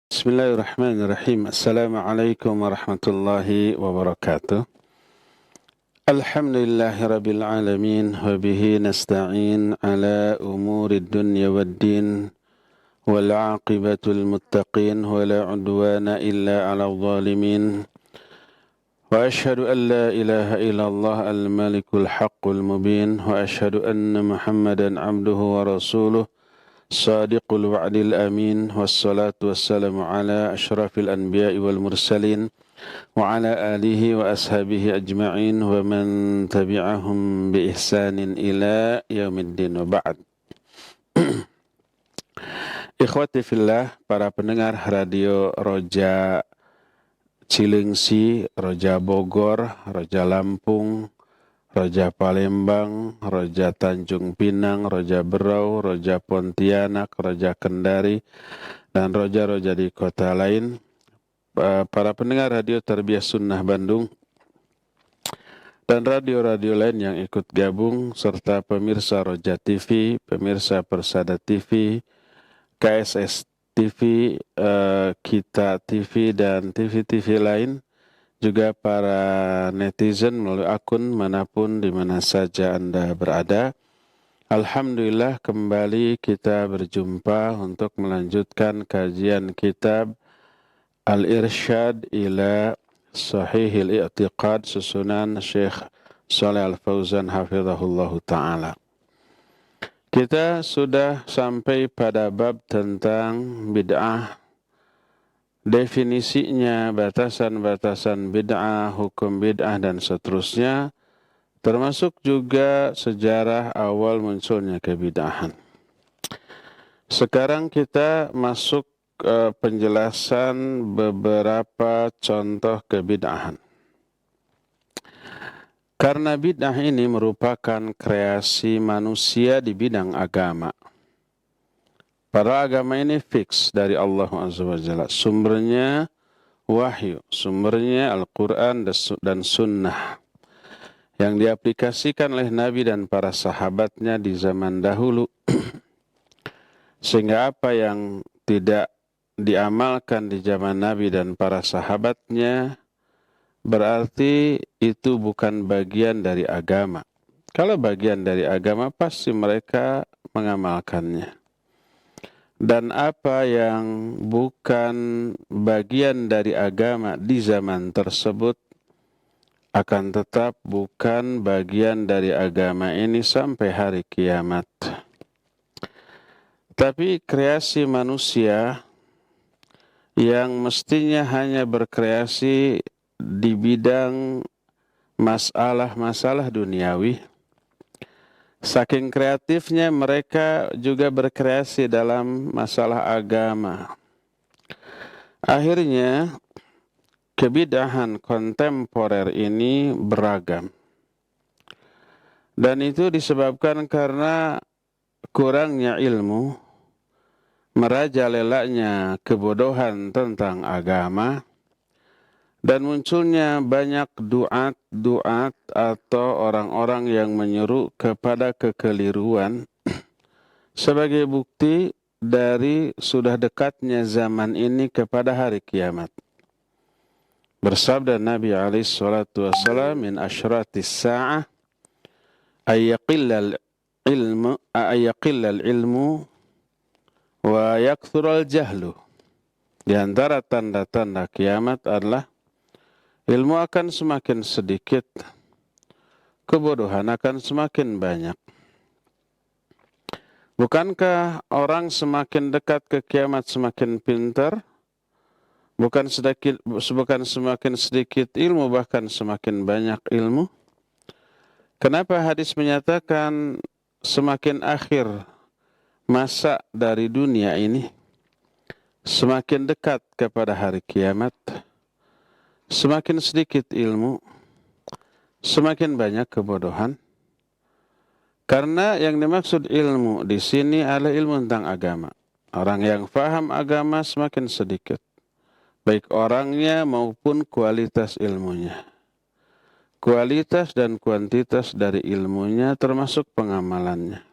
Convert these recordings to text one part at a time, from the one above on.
Bismillahirrahmanirrahim. Assalamualaikum warahmatullahi wabarakatuh. Alhamdulillahi rabbil alamin wa bihi nasta'in ala umuri dunya waddin wal aqibatul muttaqin wa la udwana illa ala zalimin. Wa ashhadu an la ilaha illallah al-malikul haqqul mubin wa ashhadu anna Muhammadan abduhu wa rasuluh Sadiqul wa'dil amin wassalatu wassalamu ala ashrafil anbiya'i wal mursalin wa ala alihi wa ashabihi ajma'in wa man tabi'ahum bi ihsanin ila yaumiddin wa ba'd. Ikhwati fillah, para pendengar radio Roja Cilengsi, Roja Bogor, Roja Lampung, Roja Palembang, Roja Tanjung Pinang, Roja Berau, Roja Pontianak, Roja Kendari, dan roja-roja di kota lain. Para pendengar radio Tarbiyah Sunnah Bandung dan radio-radio lain yang ikut gabung, serta pemirsa Roja TV, pemirsa Persada TV, KSS TV, Kita TV, dan TV-TV lain, juga para netizen melalui akun manapun di mana saja Anda berada. Alhamdulillah, kembali kita berjumpa untuk melanjutkan kajian kitab Al-Irsyad ila Sahihil I'tiqad susunan Syekh Shalih Al-Fauzan hafizahullahu ta'ala. Kita sudah sampai pada bab tentang bid'ah, definisinya, batasan-batasan bid'ah, hukum bid'ah, dan seterusnya, termasuk juga sejarah awal munculnya kebid'ahan. Sekarang kita masuk penjelasan beberapa contoh kebid'ahan. Karena bid'ah ini merupakan kreasi manusia di bidang agama. Para agama ini fix dari Allah Azza wa Jalla. Sumbernya wahyu, sumbernya Al-Quran dan Sunnah yang diaplikasikan oleh Nabi dan para sahabatnya di zaman dahulu. Sehingga apa yang tidak diamalkan di zaman Nabi dan para sahabatnya berarti itu bukan bagian dari agama. Kalau bagian dari agama pasti mereka mengamalkannya. Dan apa yang bukan bagian dari agama di zaman tersebut akan tetap bukan bagian dari agama ini sampai hari kiamat. Tapi kreasi manusia yang mestinya hanya berkreasi di bidang masalah-masalah duniawi, saking kreatifnya mereka juga berkreasi dalam masalah agama. Akhirnya kebid'ahan kontemporer ini beragam. Dan itu disebabkan karena kurangnya ilmu, merajalelanya kebodohan tentang agama, dan munculnya banyak duat atau orang-orang yang menyeru kepada kekeliruan sebagai bukti dari sudah dekatnya zaman ini kepada hari kiamat. Bersabda Nabi SAW, min asyratis sa'ah ayyaqillal ilmu wa yakthural jahlu. Di antara tanda-tanda kiamat adalah ilmu akan semakin sedikit, kebodohan akan semakin banyak. Bukankah orang semakin dekat ke kiamat semakin pintar? Bukan semakin sedikit ilmu, bahkan semakin banyak ilmu. Kenapa hadis menyatakan semakin akhir masa dari dunia ini, semakin dekat kepada hari kiamat, semakin sedikit ilmu, semakin banyak kebodohan? Karena yang dimaksud ilmu di sini adalah ilmu tentang agama. Orang yang faham agama semakin sedikit, baik orangnya maupun kualitas ilmunya. Kualitas dan kuantitas dari ilmunya termasuk pengamalannya.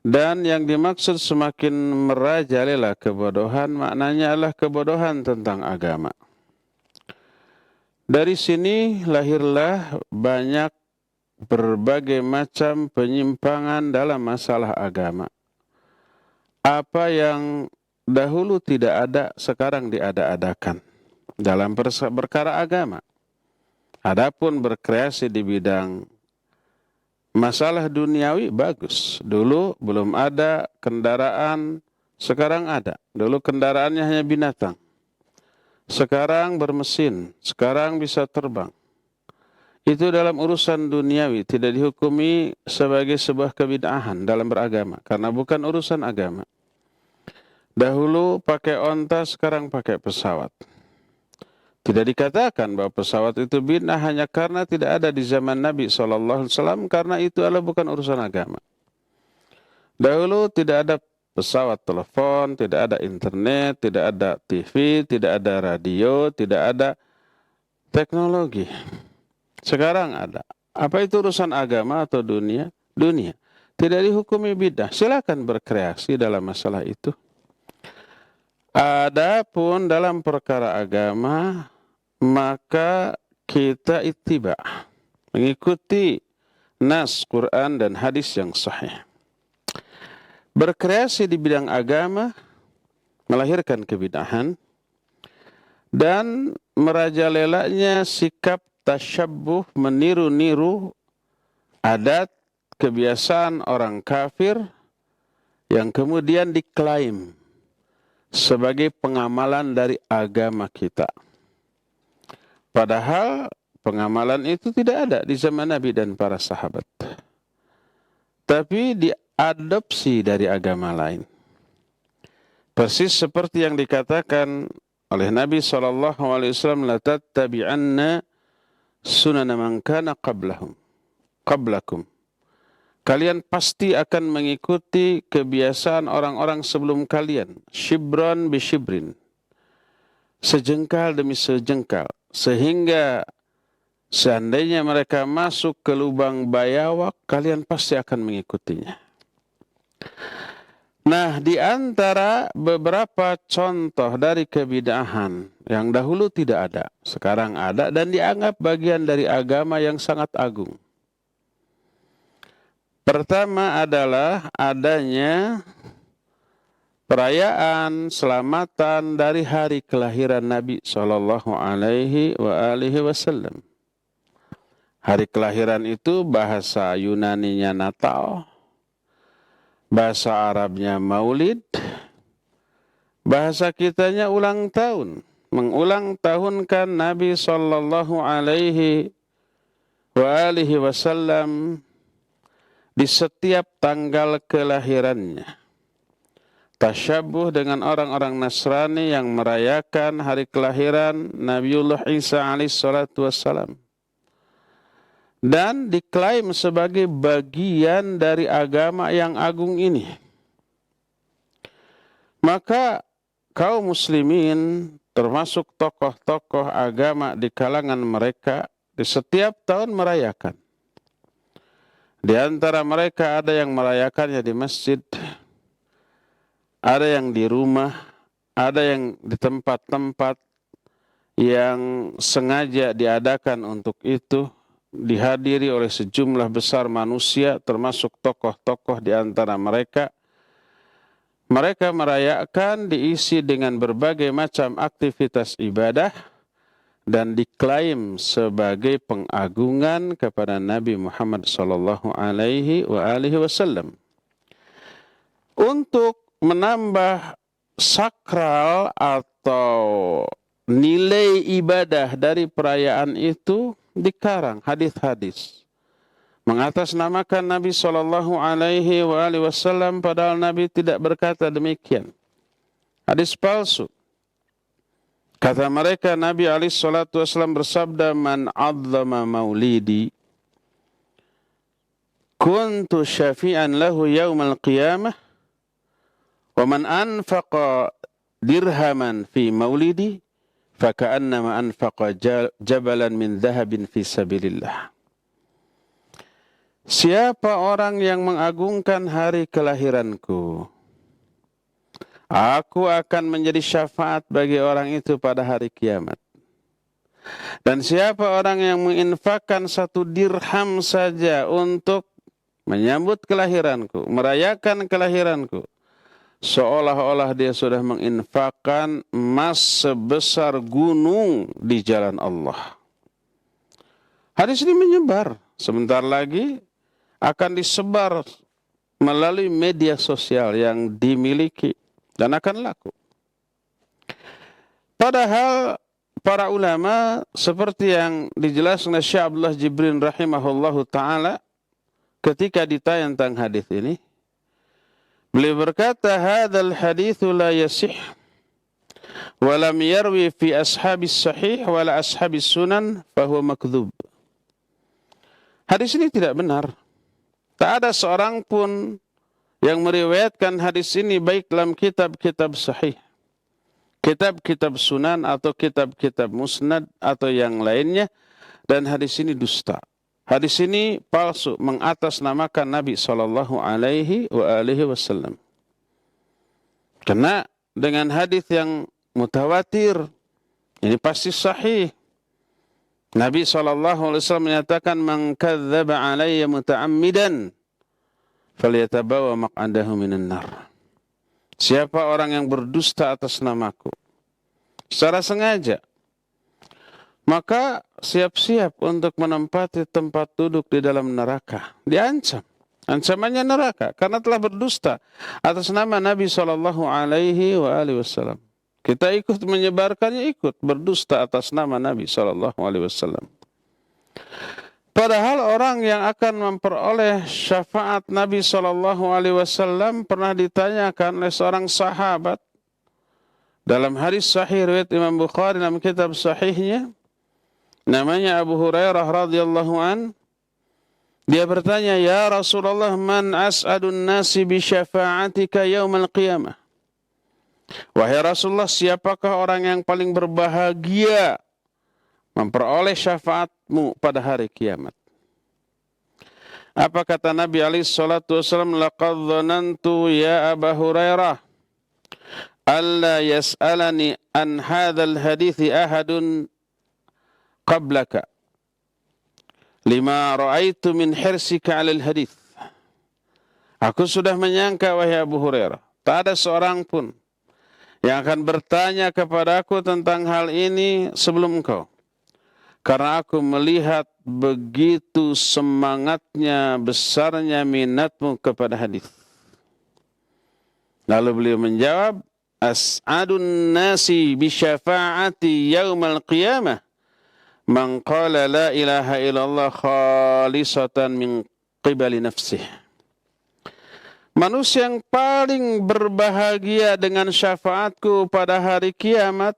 Dan yang dimaksud semakin merajalela kebodohan, maknanya adalah kebodohan tentang agama. Dari sini lahirlah banyak berbagai macam penyimpangan dalam masalah agama. Apa yang dahulu tidak ada, sekarang diada-adakan dalam perkara agama. Adapun berkreasi di bidang masalah duniawi bagus. Dulu belum ada kendaraan, sekarang ada. Dulu kendaraannya hanya binatang. Sekarang bermesin, sekarang bisa terbang. Itu dalam urusan duniawi, tidak dihukumi sebagai sebuah kebid'ahan dalam beragama, karena bukan urusan agama. Dahulu pakai onta, sekarang pakai pesawat. Tidak dikatakan bahwa pesawat itu bid'ah hanya karena tidak ada di zaman Nabi SAW, karena itu adalah bukan urusan agama. Dahulu tidak ada pesawat telepon, tidak ada internet, tidak ada TV, tidak ada radio, tidak ada teknologi. Sekarang ada. Apa itu urusan agama atau dunia? Dunia. Tidak dihukumi bid'ah. Silakan berkreasi dalam masalah itu. Adapun dalam perkara agama, maka kita ittiba, mengikuti nas Quran dan hadis yang sahih. Berkreasi di bidang agama melahirkan kebid'ahan dan merajalelanya sikap tasyabbuh, meniru-niru adat kebiasaan orang kafir yang kemudian diklaim sebagai pengamalan dari agama kita. Padahal pengamalan itu tidak ada di zaman Nabi dan para sahabat. Tapi diadopsi dari agama lain. Persis seperti yang dikatakan oleh Nabi SAW, la tattabi'anna sunana man kana qablakum. Kalian pasti akan mengikuti kebiasaan orang-orang sebelum kalian. Shibran bi shibrin. Sejengkal demi sejengkal. Sehingga seandainya mereka masuk ke lubang bayawak, kalian pasti akan mengikutinya. Nah, di antara beberapa contoh dari kebid'ahan yang dahulu tidak ada, sekarang ada dan dianggap bagian dari agama yang sangat agung. Pertama adalah adanya perayaan selamatan dari hari kelahiran Nabi SAW. Hari kelahiran itu bahasa Yunaninya Natal, bahasa Arabnya Maulid, bahasa kitanya ulang tahun. Mengulang tahunkan Nabi SAW di setiap tanggal kelahirannya. Tasyabuh dengan orang-orang Nasrani yang merayakan hari kelahiran Nabiullah Isa alaihissalatu wassalam. Dan diklaim sebagai bagian dari agama yang agung ini. Maka kaum muslimin termasuk tokoh-tokoh agama di kalangan mereka di setiap tahun merayakan. Di antara mereka ada yang merayakannya di masjid, ada yang di rumah, ada yang di tempat-tempat yang sengaja diadakan untuk itu, dihadiri oleh sejumlah besar manusia, termasuk tokoh-tokoh di antara mereka. Mereka merayakan diisi dengan berbagai macam aktivitas ibadah, dan diklaim sebagai pengagungan kepada Nabi Muhammad SAW. Untuk menambah sakral atau nilai ibadah dari perayaan itu, dikarang hadis-hadis mengatasnamakan Nabi SAW, padahal Nabi tidak berkata demikian. Hadis palsu. Kata mereka, Nabi SAW bersabda, man 'azzama maulidi kuntu syafi'an lahu yaumal qiyamah wa man anfaqa dirhaman fi maulidi faka'annama anfaqa jabalan min dhahabin fi sabilillah. Siapa orang yang mengagungkan hari kelahiranku, aku akan menjadi syafaat bagi orang itu pada hari kiamat. Dan siapa orang yang menginfakkan 1 dirham saja untuk menyambut kelahiranku, merayakan kelahiranku, seolah-olah dia sudah menginfakkan emas sebesar gunung di jalan Allah. Hadis ini menyebar. Sebentar lagi akan disebar melalui media sosial yang dimiliki dan akan laku. Padahal para ulama seperti yang dijelaskan oleh Syekh Abdullah Jibrin rahimahullahu ta'ala ketika ditanya tentang hadis ini, beliau berkata, "Hadzal haditsu la yasih wa lam yarwi fi ashabis sahih wa la ashabis sunan fa huwa makdzub." Hadis ini tidak benar. Tak ada seorang pun yang meriwayatkan hadis ini baik dalam kitab-kitab sahih, kitab-kitab sunan atau kitab-kitab musnad atau yang lainnya, dan hadis ini dusta. Hadis ini palsu, mengatasnamakan Nabi SAW. Karena dengan hadis yang mutawatir, ini pasti sahih. Nabi SAW menyatakan, "Man kadzdzaba alayya muta'ammidan, falyatabawa maq'adahu minan nar." Siapa orang yang berdusta atas namaku secara sengaja, maka siap-siap untuk menempati tempat duduk di dalam neraka. Diancam. Ancamannya neraka karena telah berdusta atas nama Nabi SAW. Kita ikut menyebarkannya, ikut berdusta atas nama Nabi SAW. Padahal orang yang akan memperoleh syafaat Nabi SAW pernah ditanyakan oleh seorang sahabat dalam hadis sahih riwayat Imam Bukhari dalam kitab sahihnya, namanya Abu Hurairah radhiyallahu an. Dia bertanya, "Ya Rasulullah, man as'adun nasi bi syafa'atika yaumal qiyamah?" Wahai Rasulullah, siapakah orang yang paling berbahagia memperoleh syafaatmu pada hari kiamat? Apa kata Nabi alaihi salatu wasallam? "Laqad dhanantu ya Abu Hurairah alla yas'alani an hadzal hadithi ahadun qablaka lima ra'aitu min hirsika 'alal hadits." Aku sudah menyangka, wahai Abu Hurairah, tak ada seorang pun yang akan bertanya kepadaku tentang hal ini sebelum engkau, karena aku melihat begitu semangatnya, besarnya minatmu kepada hadis. Lalu beliau menjawab, "As'adun nasi bi syafa'ati yaumal qiyamah man qala la ilaha illallah khalisatan min qibali nafsih." Manusia yang paling berbahagia dengan syafaatku pada hari kiamat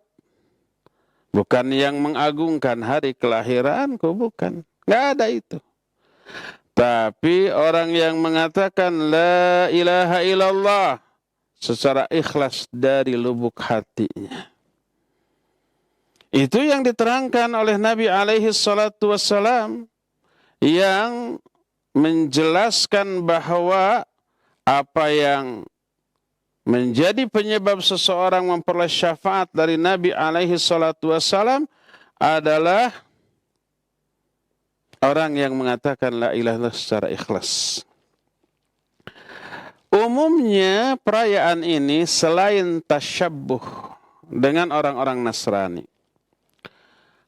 bukan yang mengagungkan hari kelahiranku, bukan. Nggak ada itu. Tapi orang yang mengatakan la ilaha illallah secara ikhlas dari lubuk hatinya. Itu yang diterangkan oleh Nabi alaihi salatu wassalam, yang menjelaskan bahwa apa yang menjadi penyebab seseorang memperoleh syafaat dari Nabi alaihi salatu wassalam adalah orang yang mengatakan la ilaha illallah secara ikhlas. Umumnya perayaan ini selain tasyabbuh dengan orang-orang Nasrani,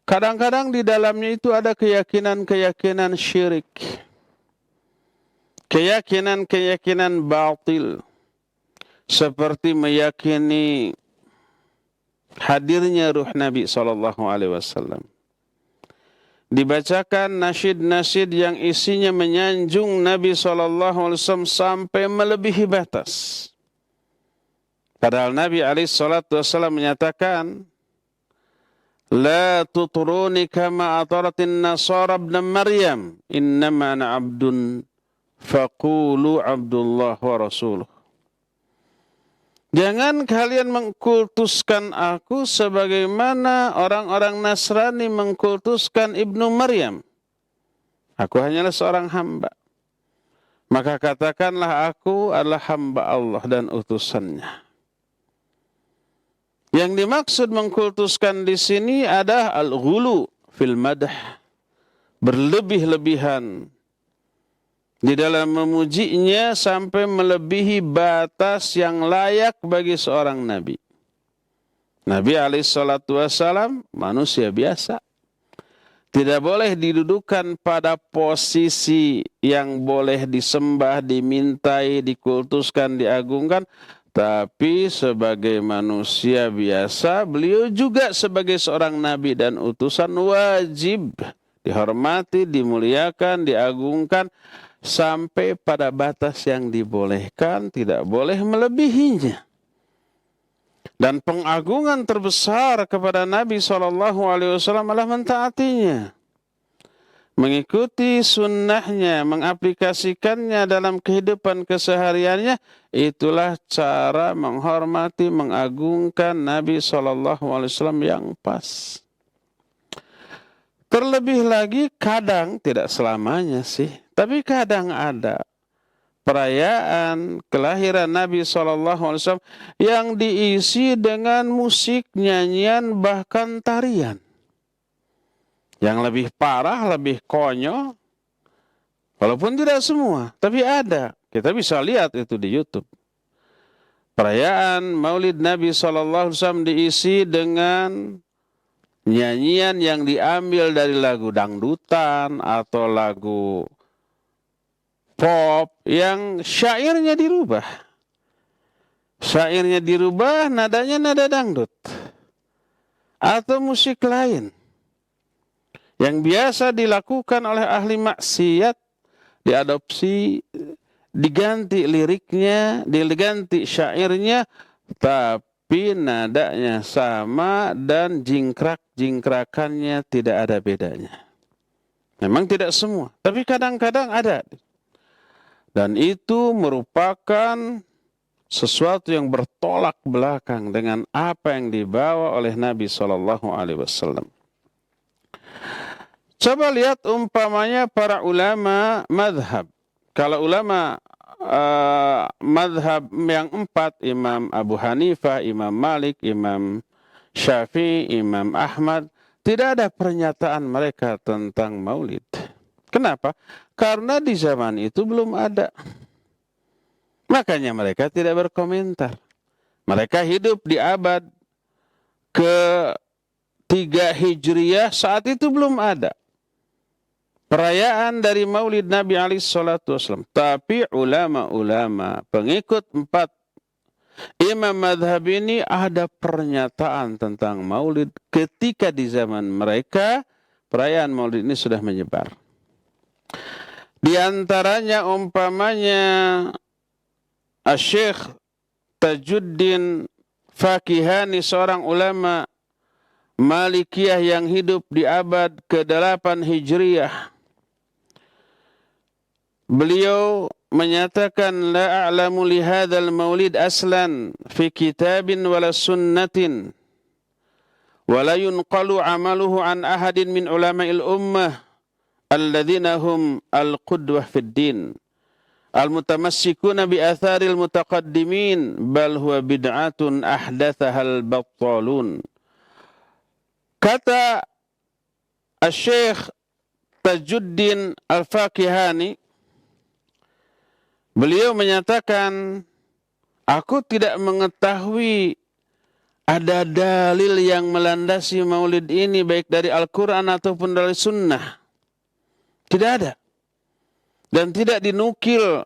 kadang-kadang di dalamnya itu ada keyakinan-keyakinan syirik, keyakinan-keyakinan batil, seperti meyakini hadirnya ruh Nabi SAW. Dibacakan nasyid-nasyid yang isinya menyanjung Nabi SAW sampai melebihi batas. Padahal Nabi SAW menyatakan, "La tutruni kama ataratin nasara ibn Maryam, innama ana abdun faqulu Abdullah wa rasuluh." Jangan kalian mengkultuskan aku sebagaimana orang-orang Nasrani mengkultuskan Ibnu Maryam. Aku hanyalah seorang hamba. maka katakanlah aku adalah hamba Allah dan utusannya. Yang dimaksud mengkultuskan di sini adalah al-ghulu fil madah, berlebih-lebihan di dalam memujinya sampai melebihi batas yang layak bagi seorang nabi. Nabi alaihissalam manusia biasa. Tidak boleh didudukan pada posisi yang boleh disembah, dimintai, dikultuskan, diagungkan. Tapi sebagai manusia biasa, beliau juga sebagai seorang nabi dan utusan wajib dihormati, dimuliakan, diagungkan sampai pada batas yang dibolehkan, tidak boleh melebihinya. Dan pengagungan terbesar kepada Nabi SAW adalah mentaatinya, mengikuti sunnahnya, mengaplikasikannya dalam kehidupan kesehariannya. Itulah cara menghormati, mengagungkan Nabi SAW yang pas. Terlebih lagi kadang, tidak selamanya sih, tapi kadang ada perayaan kelahiran Nabi SAW yang diisi dengan musik, nyanyian, bahkan tarian. Yang lebih parah, lebih konyol, walaupun tidak semua, tapi ada. Kita bisa lihat itu di YouTube. Perayaan Maulid Nabi SAW diisi dengan nyanyian yang diambil dari lagu dangdutan atau lagu pop yang syairnya dirubah. Syairnya dirubah, nadanya nada dangdut. Atau musik lain. Yang biasa dilakukan oleh ahli maksiat, diadopsi, diganti liriknya, diganti syairnya, tapi nadanya sama dan jingkrak-jingkrakannya tidak ada bedanya. Memang tidak semua, tapi kadang-kadang ada. Dan itu merupakan sesuatu yang bertolak belakang dengan apa yang dibawa oleh Nabi SAW. Coba lihat umpamanya para ulama madhab. Kalau ulama madhab yang 4, Imam Abu Hanifah, Imam Malik, Imam Syafi'i, Imam Ahmad, tidak ada pernyataan mereka tentang maulid. Kenapa? Karena di zaman itu belum ada. Makanya mereka tidak berkomentar. Mereka hidup di abad ke-3 Hijriyah, saat itu belum ada perayaan dari Maulid Nabi SAW. Tapi ulama-ulama pengikut 4 imam madhab ini ada pernyataan tentang maulid ketika di zaman mereka perayaan maulid ini sudah menyebar. Di antaranya umpamanya Syekh Tajuddin Fakihani, seorang ulama Malikiyah yang hidup di abad ke-8 Hijriyah. Beliau menyatakan, la a'lamu li hadzal maulid aslan fi kitabin wala sunnatin wala yunqalu amaluhu an ahadin min ulama'il ummah alladzina hum al-qudwah fid din al-mutamassikuna bi atharil mutaqaddimin bal huwa bid'atun ahdathaha al-battalun. Kata Syekh Tajuddin Al-Fakihani, beliau menyatakan, aku tidak mengetahui ada dalil yang melandasi maulid ini baik dari Al-Quran ataupun dari sunnah. Tidak ada. Dan tidak dinukil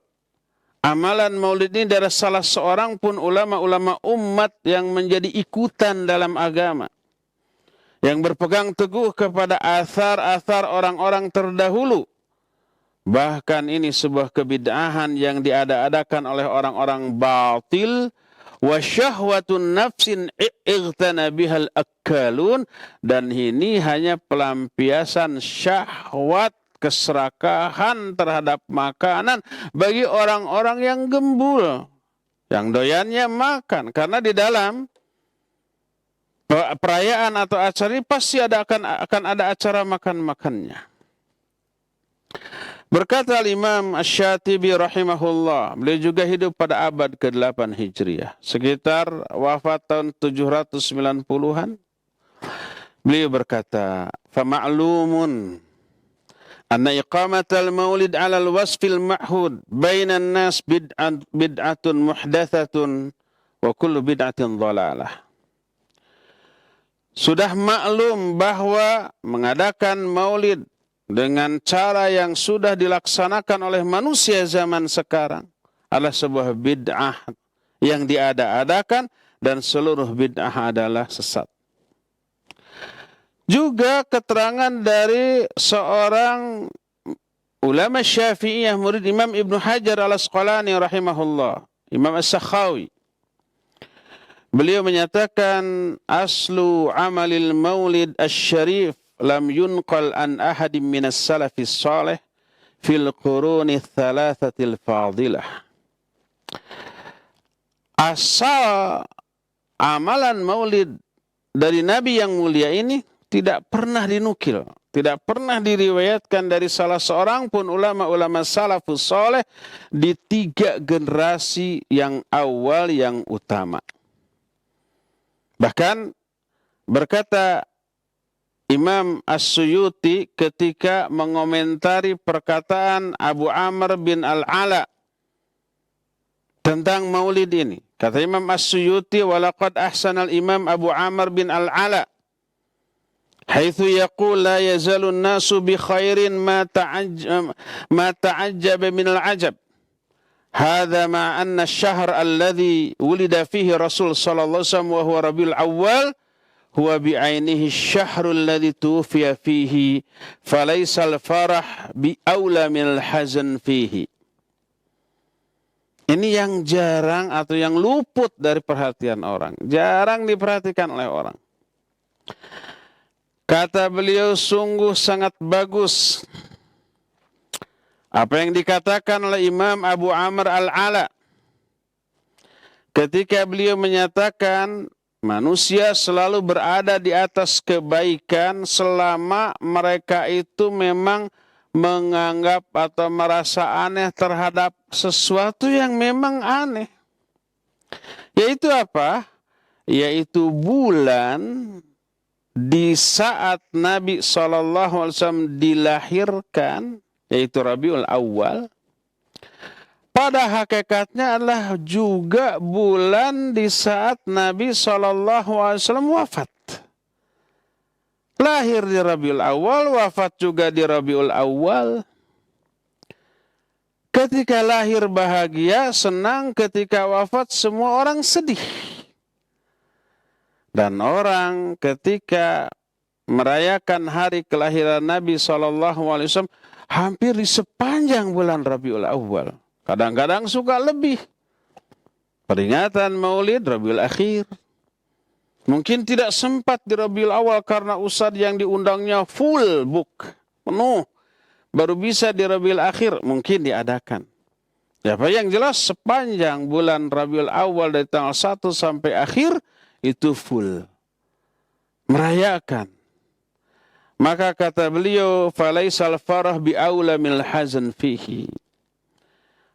amalan maulid ini dari salah seorang pun ulama-ulama umat yang menjadi ikutan dalam agama, yang berpegang teguh kepada athar-athar orang-orang terdahulu. Bahkan ini sebuah kebid'ahan yang diada-adakan oleh orang-orang batil. Wa syahwatun nafsin ightana bihal akkalun. Dan ini hanya pelampiasan syahwat, keserakahan terhadap makanan bagi orang-orang yang gembul, yang doyannya makan. Karena di dalam perayaan atau acara ini pasti akan ada acara makan-makannya. Berkata Imam Asy-Syatibi rahimahullah, beliau juga hidup pada abad ke-8 Hijriah, sekitar wafat tahun 790-an. Beliau berkata, "Fama'lumun anna iqamatal maulid 'ala al-wasfil ma'hud bainan nas bid'atun muhdathatun wa kullu bid'atin dhalalah." Sudah maklum bahwa mengadakan maulid dengan cara yang sudah dilaksanakan oleh manusia zaman sekarang adalah sebuah bid'ah yang diada-adakan dan seluruh bid'ah adalah sesat. Juga keterangan dari seorang ulama Syafi'iyah murid Imam Ibnu Hajar al-Asqalani rahimahullah, Imam As-Sakhawi. Beliau menyatakan aslu amalil maulid asy-syarif lam yunqal an ahadin minas salafis salih fil quruni thalathatil fadilah. Asal amalan maulid dari Nabi yang mulia ini tidak pernah dinukil, tidak pernah diriwayatkan dari salah seorang pun ulama-ulama salafus salih di 3 generasi yang awal yang utama. Bahkan berkata Imam As-Suyuti ketika mengomentari perkataan Abu Amr bin Al-Ala tentang maulid ini. Kata Imam As-Suyuti, walaqad ahsanal Imam Abu Amr bin Al-Ala haitsu yaqul la yazalu an-nasu bi khairin ma ta'ajjaba min al-'ajab. Hadza ma anna asy-syahr alladhi wulida fihi Rasul sallallahu alaihi wasallam wa huwa Rabiul Awwal huwa bi'ainihi asy-syahrul ladzi tuwfiya fihi falaisal farah bi aula minal hazan fihi. Ini yang jarang atau yang luput dari perhatian orang, jarang diperhatikan oleh orang. Kata beliau, sungguh sangat bagus apa yang dikatakan oleh Imam Abu Amr Al-Ala ketika beliau menyatakan manusia selalu berada di atas kebaikan selama mereka itu memang menganggap atau merasa aneh terhadap sesuatu yang memang aneh. Yaitu apa? Yaitu bulan di saat Nabi SAW dilahirkan, yaitu Rabiul Awal. Pada hakikatnya adalah juga bulan di saat Nabi SAW wafat. Lahir di Rabiul Awal, wafat juga di Rabiul Awal. Ketika lahir bahagia, senang, ketika wafat semua orang sedih. Dan orang ketika merayakan hari kelahiran Nabi SAW hampir di sepanjang bulan Rabiul Awal. Kadang-kadang suka lebih. Peringatan Maulid Rabiul Akhir. Mungkin tidak sempat di Rabiul Awal karena ustadz yang diundangnya full book, penuh. Baru bisa di Rabiul Akhir, mungkin diadakan. Ya, apa yang jelas sepanjang bulan Rabiul Awal dari tanggal 1 sampai akhir itu full. Merayakan. Maka kata beliau, falaisal farah bi aula minal hazan fihi.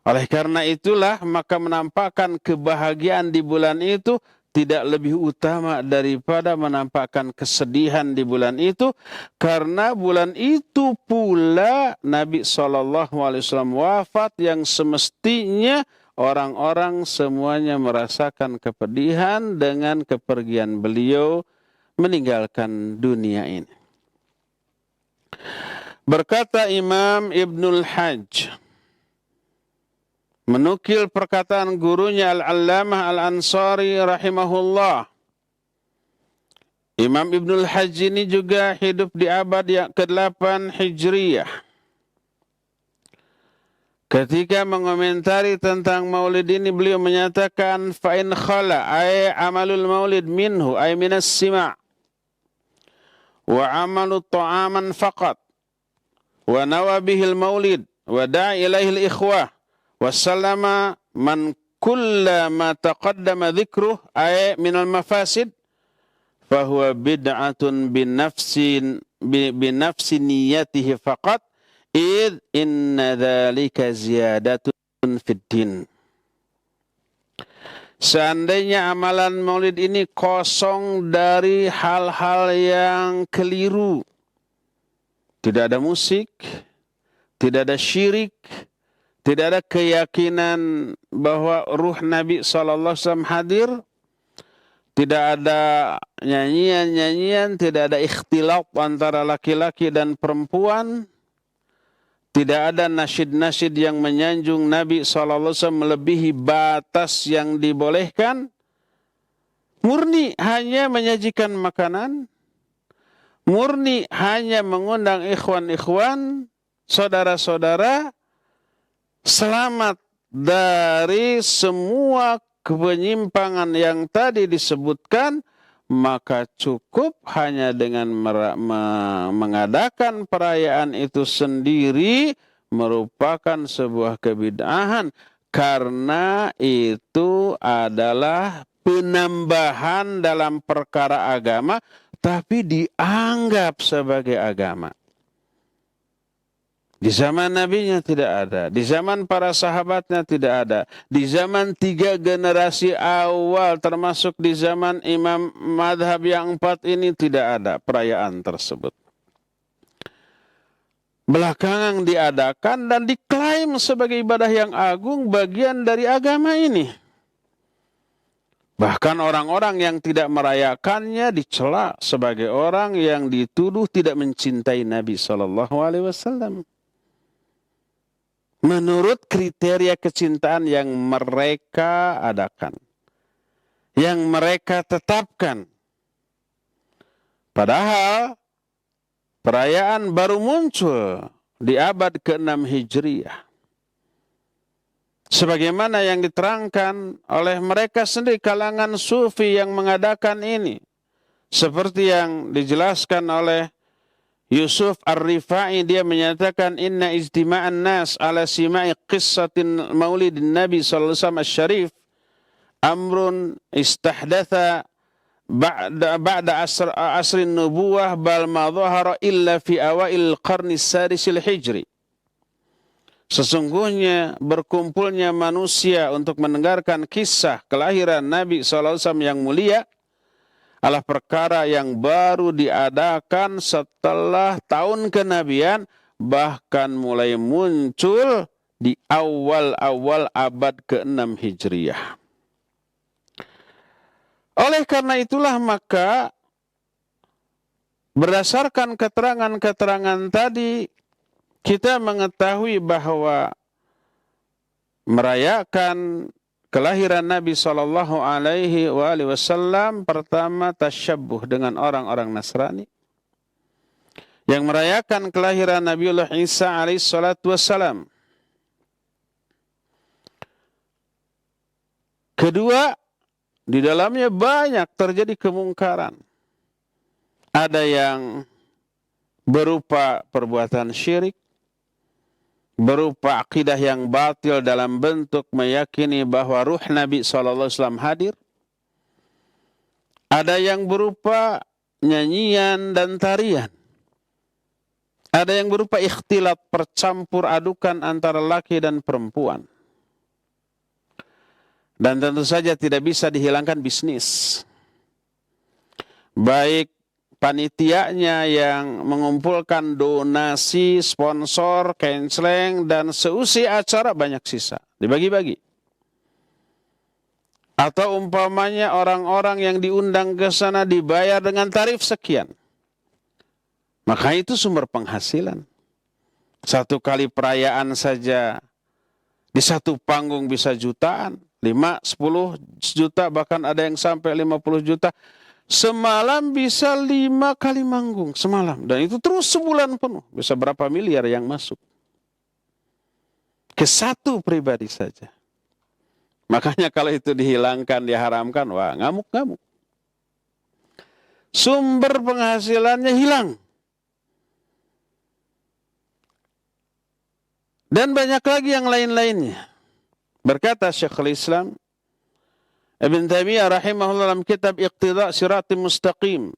Oleh karena itulah maka menampakkan kebahagiaan di bulan itu tidak lebih utama daripada menampakkan kesedihan di bulan itu, karena bulan itu pula Nabi SAW wafat yang semestinya orang-orang semuanya merasakan kepedihan dengan kepergian beliau meninggalkan dunia ini. Berkata Imam Ibnul Hajj, menukil perkataan gurunya Al-Allamah Al-Ansari rahimahullah. Imam Ibnul Hajj ini juga hidup di abad yang ke-8 Hijriyah. Ketika mengomentari tentang maulid ini, beliau menyatakan, fa'in khala ay amalul maulid minhu ay minas sima' wa amalu ta'aman faqat wa nawa bihil maulid wa da'i ilaihil ikhwah wasallama man kulla ma taqaddama dhikruh ay minal mafasid fahuwa bid'atun binafsi niyatihi faqat id inna dzalika ziyadatun fid din. Seandainya amalan maulid ini kosong dari hal-hal yang keliru, tidak ada musik, tidak ada syirik, tidak ada keyakinan bahwa ruh Nabi SAW hadir, tidak ada nyanyian-nyanyian, tidak ada ikhtilat antara laki-laki dan perempuan, tidak ada nasyid-nasyid yang menyanjung Nabi SAW melebihi batas yang dibolehkan. Murni hanya menyajikan makanan, murni hanya mengundang ikhwan-ikhwan, saudara-saudara, selamat dari semua penyimpangan yang tadi disebutkan, maka cukup hanya dengan mengadakan perayaan itu sendiri merupakan sebuah kebid'ahan, karena itu adalah penambahan dalam perkara agama tapi dianggap sebagai agama. Di zaman nabinya tidak ada, di zaman para sahabatnya tidak ada, di zaman 3 generasi awal termasuk di zaman imam madhab yang 4 ini tidak ada perayaan tersebut. Belakangan diadakan dan diklaim sebagai ibadah yang agung, bagian dari agama ini. Bahkan orang-orang yang tidak merayakannya dicela sebagai orang yang dituduh tidak mencintai Nabi SAW. Menurut kriteria kecintaan yang mereka adakan, yang mereka tetapkan. Padahal perayaan baru muncul di abad ke-6 Hijriah. Sebagaimana yang diterangkan oleh mereka sendiri, kalangan sufi yang mengadakan ini. Seperti yang dijelaskan oleh Yusuf Ar-Rifai, dia menyatakan inna ijtima'an nas ala sima'i qissatin maulidin Nabi sallallahu alaihi wasallam asy-syarif amrun istahdatha ba'da asrin nubuwah bal ma dhahara illa fi awail qarni sadisil hijri. Sesungguhnya berkumpulnya manusia untuk mendengarkan kisah kelahiran Nabi sallallahu alaihi wasallam yang mulia adalah perkara yang baru diadakan setelah tahun kenabian, bahkan mulai muncul di awal-awal abad ke-6 Hijriah. Oleh karena itulah maka berdasarkan keterangan-keterangan tadi, kita mengetahui bahwa merayakan kelahiran Nabi SAW pertama tasyabbuh dengan orang-orang Nasrani. Yang merayakan kelahiran Nabiullah Isa alaihissalam. Kedua, di dalamnya banyak terjadi kemungkaran. Ada yang berupa perbuatan syirik, berupa akidah yang batil dalam bentuk meyakini bahwa ruh Nabi SAW hadir. Ada yang berupa nyanyian dan tarian. Ada yang berupa ikhtilat, percampur adukan antara laki dan perempuan. Dan tentu saja tidak bisa dihilangkan bisnis. Baik panitianya yang mengumpulkan donasi, sponsor, kenceleng, dan seusi acara banyak sisa. Dibagi-bagi. Atau umpamanya orang-orang yang diundang ke sana dibayar dengan tarif sekian. Maka itu sumber penghasilan. Satu kali perayaan saja di satu panggung bisa jutaan. 5, 10 juta, bahkan ada yang sampai 50 juta. Semalam bisa 5 kali manggung semalam. Dan itu terus sebulan penuh. Bisa berapa miliar yang masuk. Ke satu pribadi saja. Makanya kalau itu dihilangkan, diharamkan, wah ngamuk-ngamuk. Sumber penghasilannya hilang. Dan banyak lagi yang lain-lainnya. Berkata Syekhul Islam Ibn Taimiyah rahimahullah dalam kitab Iqtida' Siratim Mustaqim,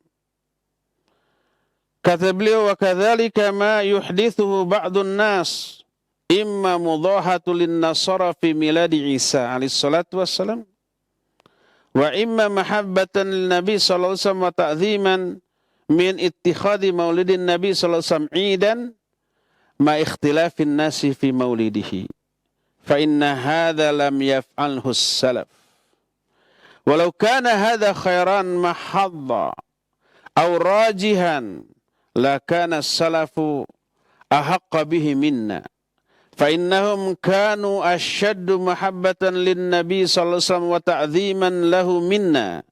Kata beliau, wa kadzalika ma yuhdithuhu ba'dun nas imma mudahatu lin-nasara fi miladi Isa alaihi salatu wassalam wa imma mahabbatan lin-nabi sallallahu alaihi wasallam wa ta'dhiman min ittikhadi maulidin nabi sallallahu alaihi wasallam idan ma ikhtilafin nasi fi maulidihi fa inna hadha lam yaf'alhu as-salaf walau kana hadha khairan mahadda aw rajihan la kana as-salafu ahaqqa bihi minna fa innahum kanu ashaddu mahabbatan lin nabi sallallahu alaihi wasallam wa ta'dhiman lahu minna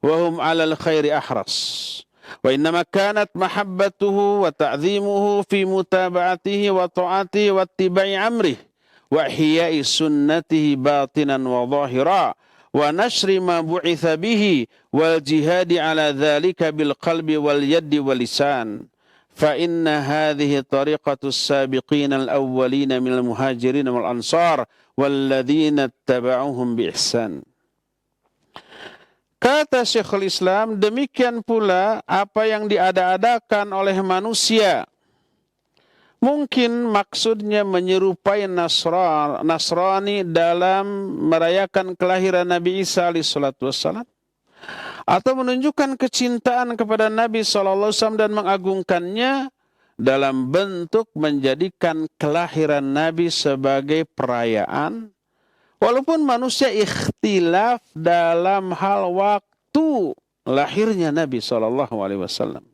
wa hum 'ala al-khairi ahras wa innama kanat mahabbatuhu wa ta'dhimuhu fi mutaba'atihi wa ta'atihi wa ittiba'i amrihi wa ihya'i sunnatihi batinan wa zahira wa nashri ma bu'itha bihi wal jihadi ala dhalika bil qalbi wal yadi wal lisan fa inna hadhihi tariqatus sabiqin al awwalin minal muhajirin wal ansar walladzina ittaba'uhum bi ihsan. Kata Syekhul Islam, demikian pula apa yang diada-adakan oleh manusia. Mungkin maksudnya menyerupai Nasrani dalam merayakan kelahiran Nabi Isa alaihissalatu wassalam. Atau menunjukkan kecintaan kepada Nabi SAW dan mengagungkannya dalam bentuk menjadikan kelahiran Nabi sebagai perayaan. Walaupun manusia ikhtilaf dalam hal waktu lahirnya Nabi SAW.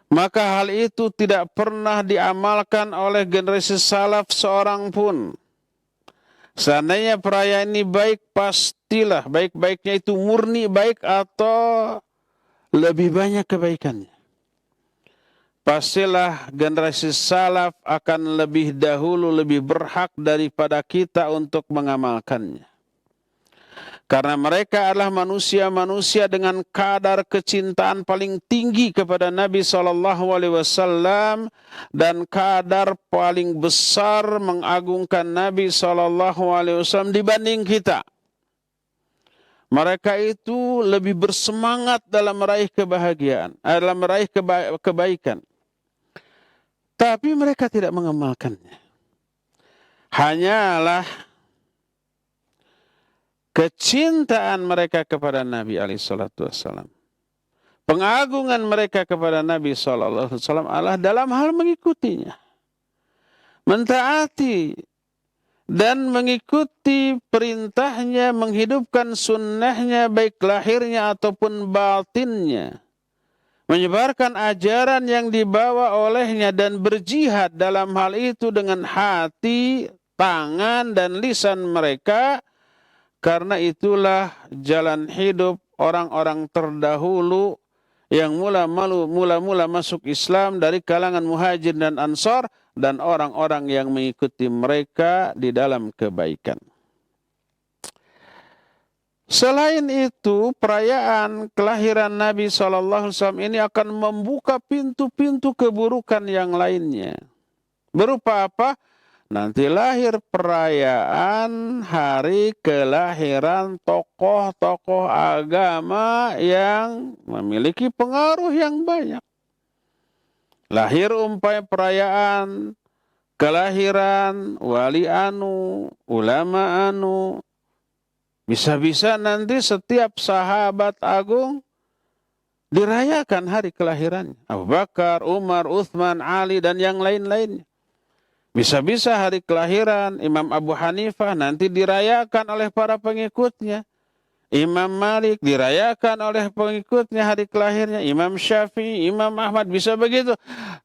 Maka hal itu tidak pernah diamalkan oleh generasi salaf seorang pun. Seandainya perayaan ini baik, pastilah baik-baiknya itu murni baik atau lebih banyak kebaikannya. Pastilah generasi salaf akan lebih dahulu lebih berhak daripada kita untuk mengamalkannya. Karena mereka adalah manusia-manusia dengan kadar kecintaan paling tinggi kepada Nabi SAW dan kadar paling besar mengagungkan Nabi SAW dibanding kita. Mereka itu lebih bersemangat dalam meraih kebahagiaan, dalam meraih kebaikan. Tapi mereka tidak mengamalkannya. Hanyalah kecintaan mereka kepada Nabi SAW, pengagungan mereka kepada Nabi SAW adalah dalam hal mengikutinya, mentaati dan mengikuti perintahnya, menghidupkan sunnahnya baik lahirnya ataupun batinnya, menyebarkan ajaran yang dibawa olehnya dan berjihad dalam hal itu dengan hati, tangan dan lisan mereka. Karena itulah jalan hidup orang-orang terdahulu yang mula-mula masuk Islam dari kalangan muhajir dan ansar dan orang-orang yang mengikuti mereka di dalam kebaikan. Selain itu, perayaan kelahiran Nabi SAW ini akan membuka pintu-pintu keburukan yang lainnya. Berupa apa? Nanti lahir perayaan hari kelahiran tokoh-tokoh agama yang memiliki pengaruh yang banyak. Lahir perayaan kelahiran wali anu, ulama anu. Bisa-bisa nanti setiap sahabat agung dirayakan hari kelahirannya. Abu Bakar, Umar, Uthman, Ali, dan yang lain-lainnya. Bisa-bisa hari kelahiran Imam Abu Hanifah nanti dirayakan oleh para pengikutnya. Imam Malik dirayakan oleh pengikutnya hari kelahirnya. Imam Syafi'i, Imam Ahmad, bisa begitu.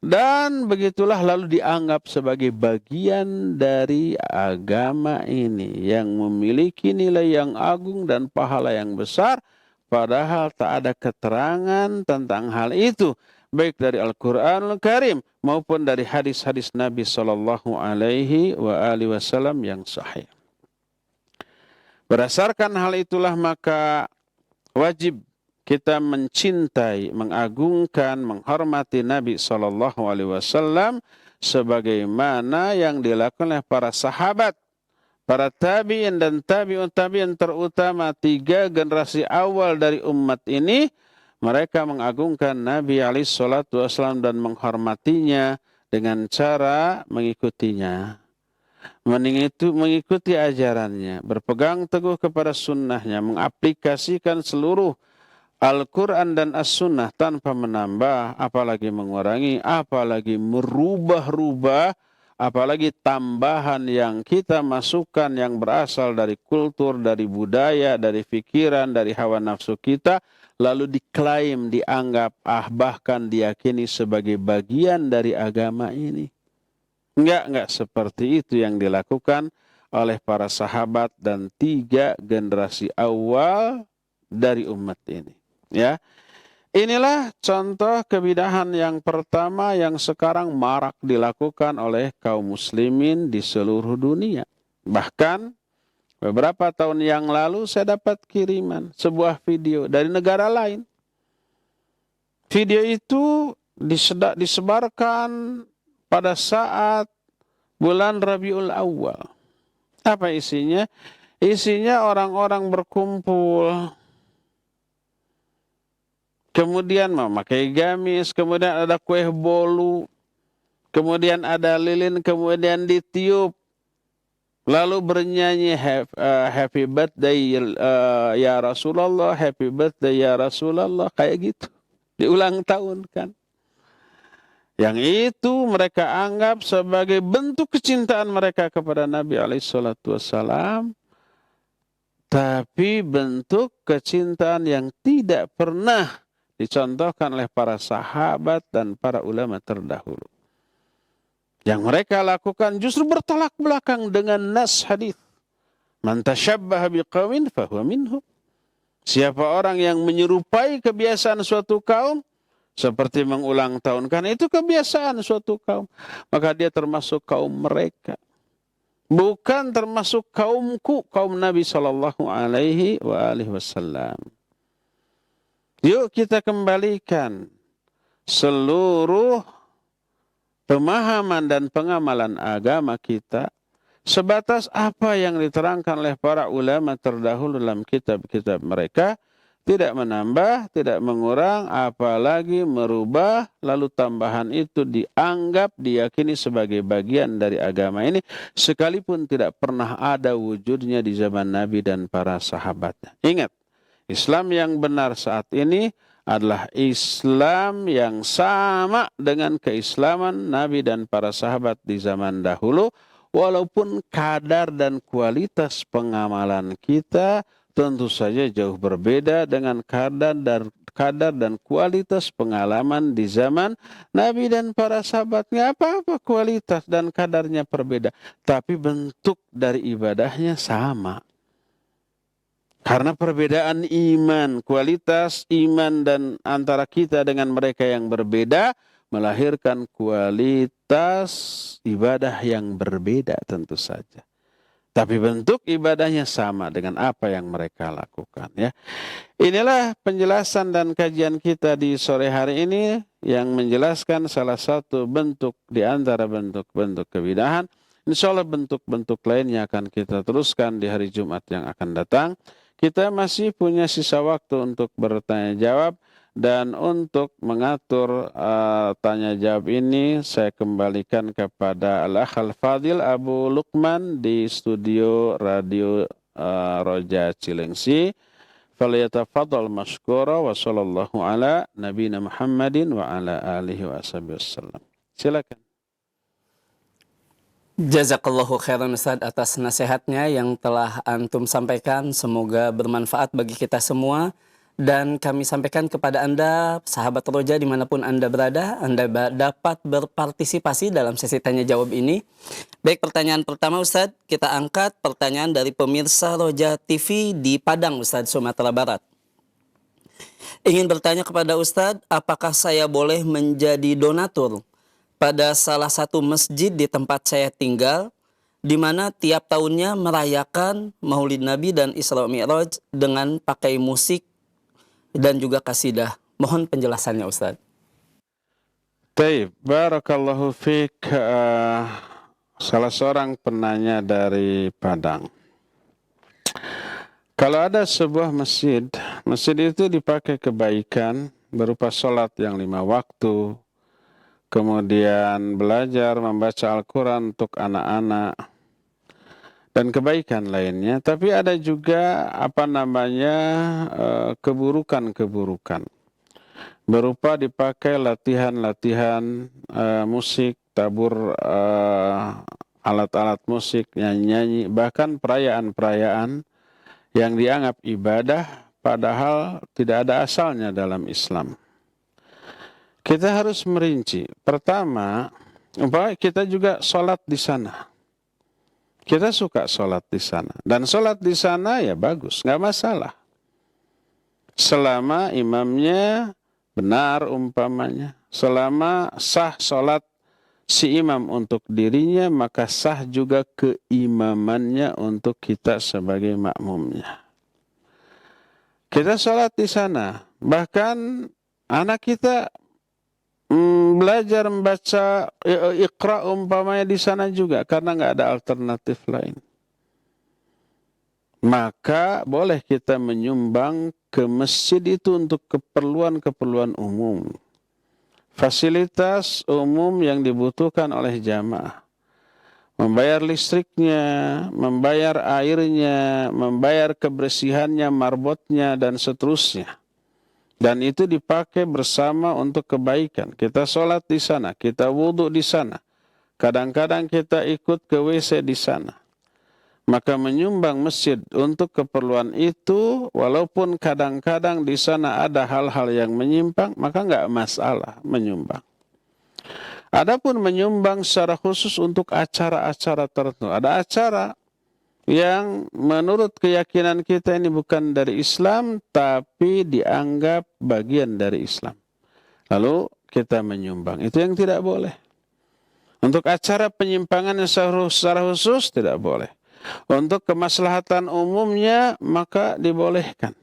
Dan begitulah lalu dianggap sebagai bagian dari agama ini yang memiliki nilai yang agung dan pahala yang besar. Padahal tak ada keterangan tentang hal itu. Baik dari Al-Quranul Karim maupun dari hadis-hadis Nabi SAW yang sahih. Berdasarkan hal itulah maka wajib kita mencintai, mengagungkan, menghormati Nabi SAW sebagaimana yang dilakukan oleh para sahabat, para tabi'in dan tabi'un tabi'in, terutama 3 generasi awal dari umat ini. Mereka mengagungkan Nabi SAW dan menghormatinya dengan cara mengikutinya. Mengikuti ajarannya, berpegang teguh kepada sunnahnya, mengaplikasikan seluruh Al-Quran dan As-Sunnah tanpa menambah, apalagi mengurangi, apalagi merubah-rubah, apalagi tambahan yang kita masukkan yang berasal dari kultur, dari budaya, dari pikiran, dari hawa nafsu kita, lalu diklaim, dianggap, bahkan diyakini sebagai bagian dari agama ini. Enggak seperti itu yang dilakukan oleh para sahabat dan 3 generasi awal dari umat ini. Ya, inilah contoh kebidahan yang pertama yang sekarang marak dilakukan oleh kaum muslimin di seluruh dunia. Bahkan beberapa tahun yang lalu saya dapat kiriman sebuah video dari negara lain. Video itu disebarkan pada saat bulan Rabiul Awal. Apa isinya? Isinya orang-orang berkumpul, kemudian memakai gamis, kemudian ada kue bolu, kemudian ada lilin, kemudian ditiup, lalu bernyanyi happy birthday ya Rasulullah, happy birthday ya Rasulullah, kayak gitu. Diulang tahun kan. Yang itu mereka anggap sebagai bentuk kecintaan mereka kepada Nabi SAW. Tapi bentuk kecintaan yang tidak pernah dicontohkan oleh para sahabat dan para ulama terdahulu. Yang mereka lakukan justru bertolak belakang dengan nas hadis. Man tashabbaha biqaumin fahuwa minhum. Siapa orang yang menyerupai kebiasaan suatu kaum, seperti mengulang tahunkan, itu kebiasaan suatu kaum, maka dia termasuk kaum mereka. Bukan termasuk kaumku, kaum Nabi SAW. Yuk kita kembalikan seluruh pemahaman dan pengamalan agama kita sebatas apa yang diterangkan oleh para ulama terdahulu dalam kitab-kitab mereka, tidak menambah, tidak mengurang, apalagi merubah, lalu tambahan itu dianggap, diyakini sebagai bagian dari agama ini, sekalipun tidak pernah ada wujudnya di zaman Nabi dan para sahabatnya. Ingat, Islam yang benar saat ini adalah Islam yang sama dengan keislaman Nabi dan para sahabat di zaman dahulu, walaupun kadar dan kualitas pengamalan kita tentu saja jauh berbeda dengan kadar dan kualitas pengalaman di zaman Nabi dan para sahabatnya. Apa-apa kualitas dan kadarnya berbeda, tapi bentuk dari ibadahnya sama. Karena perbedaan iman, kualitas iman dan antara kita dengan mereka yang berbeda melahirkan kualitas ibadah yang berbeda tentu saja. Tapi bentuk ibadahnya sama dengan apa yang mereka lakukan. Ya. Inilah penjelasan dan kajian kita di sore hari ini yang menjelaskan salah satu bentuk di antara bentuk-bentuk kebidahan. Insya Allah bentuk-bentuk lainnya akan kita teruskan di hari Jumat yang akan datang. Kita masih punya sisa waktu untuk bertanya jawab. Dan untuk mengatur tanya jawab ini saya kembalikan kepada Al-Akh Al-Fadil Abu Luqman di studio Radio Roja Cilengsi. Falyatafadhal mashkura wa sallallahu ala nabiyina Muhammadin wa ala alihi wa wasallam. Silakan. Jazakallahu khairan Ustaz atas nasihatnya yang telah antum sampaikan. Semoga bermanfaat bagi kita semua. Dan kami sampaikan kepada Anda, sahabat Roja dimanapun Anda berada, Anda dapat berpartisipasi dalam sesi tanya jawab ini. Baik, pertanyaan pertama Ustadz, kita angkat pertanyaan dari pemirsa Roja TV di Padang Ustadz, Sumatera Barat. Ingin bertanya kepada Ustadz, apakah saya boleh menjadi donatur pada salah satu masjid di tempat saya tinggal, di mana tiap tahunnya merayakan Maulid Nabi dan Isra Mi'raj dengan pakai musik dan juga kasidah. Mohon penjelasannya Ustaz. Baik, barakallahu fiik. Salah seorang penanya dari Padang. Kalau ada sebuah masjid Masjid itu dipakai kebaikan berupa sholat yang 5 waktu, kemudian belajar membaca Al-Quran untuk anak-anak, dan kebaikan lainnya. Tapi ada juga keburukan-keburukan berupa dipakai latihan-latihan musik, tabur alat-alat musik, nyanyi-nyanyi, bahkan perayaan-perayaan yang dianggap ibadah padahal tidak ada asalnya dalam Islam. Kita harus merinci. Pertama, kita juga sholat di sana. Kita suka sholat di sana. Dan sholat di sana ya bagus, nggak masalah. Selama imamnya benar umpamanya. Selama sah sholat si imam untuk dirinya, maka sah juga keimamannya untuk kita sebagai makmumnya. Kita sholat di sana. Bahkan anak kita belajar membaca Iqra umpamanya di sana juga, karena nggak ada alternatif lain. Maka boleh kita menyumbang ke masjid itu untuk keperluan-keperluan umum. Fasilitas umum yang dibutuhkan oleh jamaah. Membayar listriknya, membayar airnya, membayar kebersihannya, marbotnya, dan seterusnya. Dan itu dipakai bersama untuk kebaikan. Kita sholat di sana, kita wudhu di sana. Kadang-kadang kita ikut ke WC di sana. Maka menyumbang masjid untuk keperluan itu, walaupun kadang-kadang di sana ada hal-hal yang menyimpang, maka nggak masalah menyumbang. Adapun menyumbang secara khusus untuk acara-acara tertentu. Ada acara yang menurut keyakinan kita ini bukan dari Islam, tapi dianggap bagian dari Islam. Lalu kita menyumbang. Itu yang tidak boleh. Untuk acara penyimpangan yang secara khusus tidak boleh. Untuk kemaslahatan umumnya maka dibolehkan.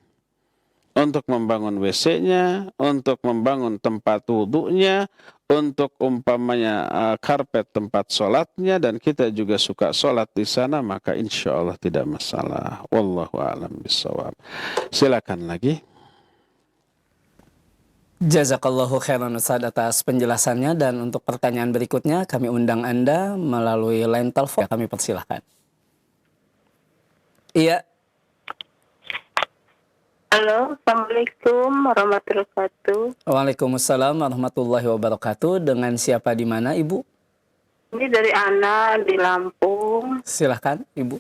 Untuk membangun WC-nya, untuk membangun tempat wudhunya, untuk umpamanya karpet tempat sholatnya, dan kita juga suka sholat di sana, maka insya Allah tidak masalah. Wallahu a'lam bishawab. Silakan lagi. Jazakallahu khairan Ustaz atas penjelasannya, dan untuk pertanyaan berikutnya kami undang Anda melalui line telepon. Kami persilahkan. Iya. Halo, Assalamualaikum warahmatullahi wabarakatuh. Waalaikumsalam warahmatullahi wabarakatuh. Dengan siapa di mana, Ibu? Ini dari Ana di Lampung. Silahkan, Ibu.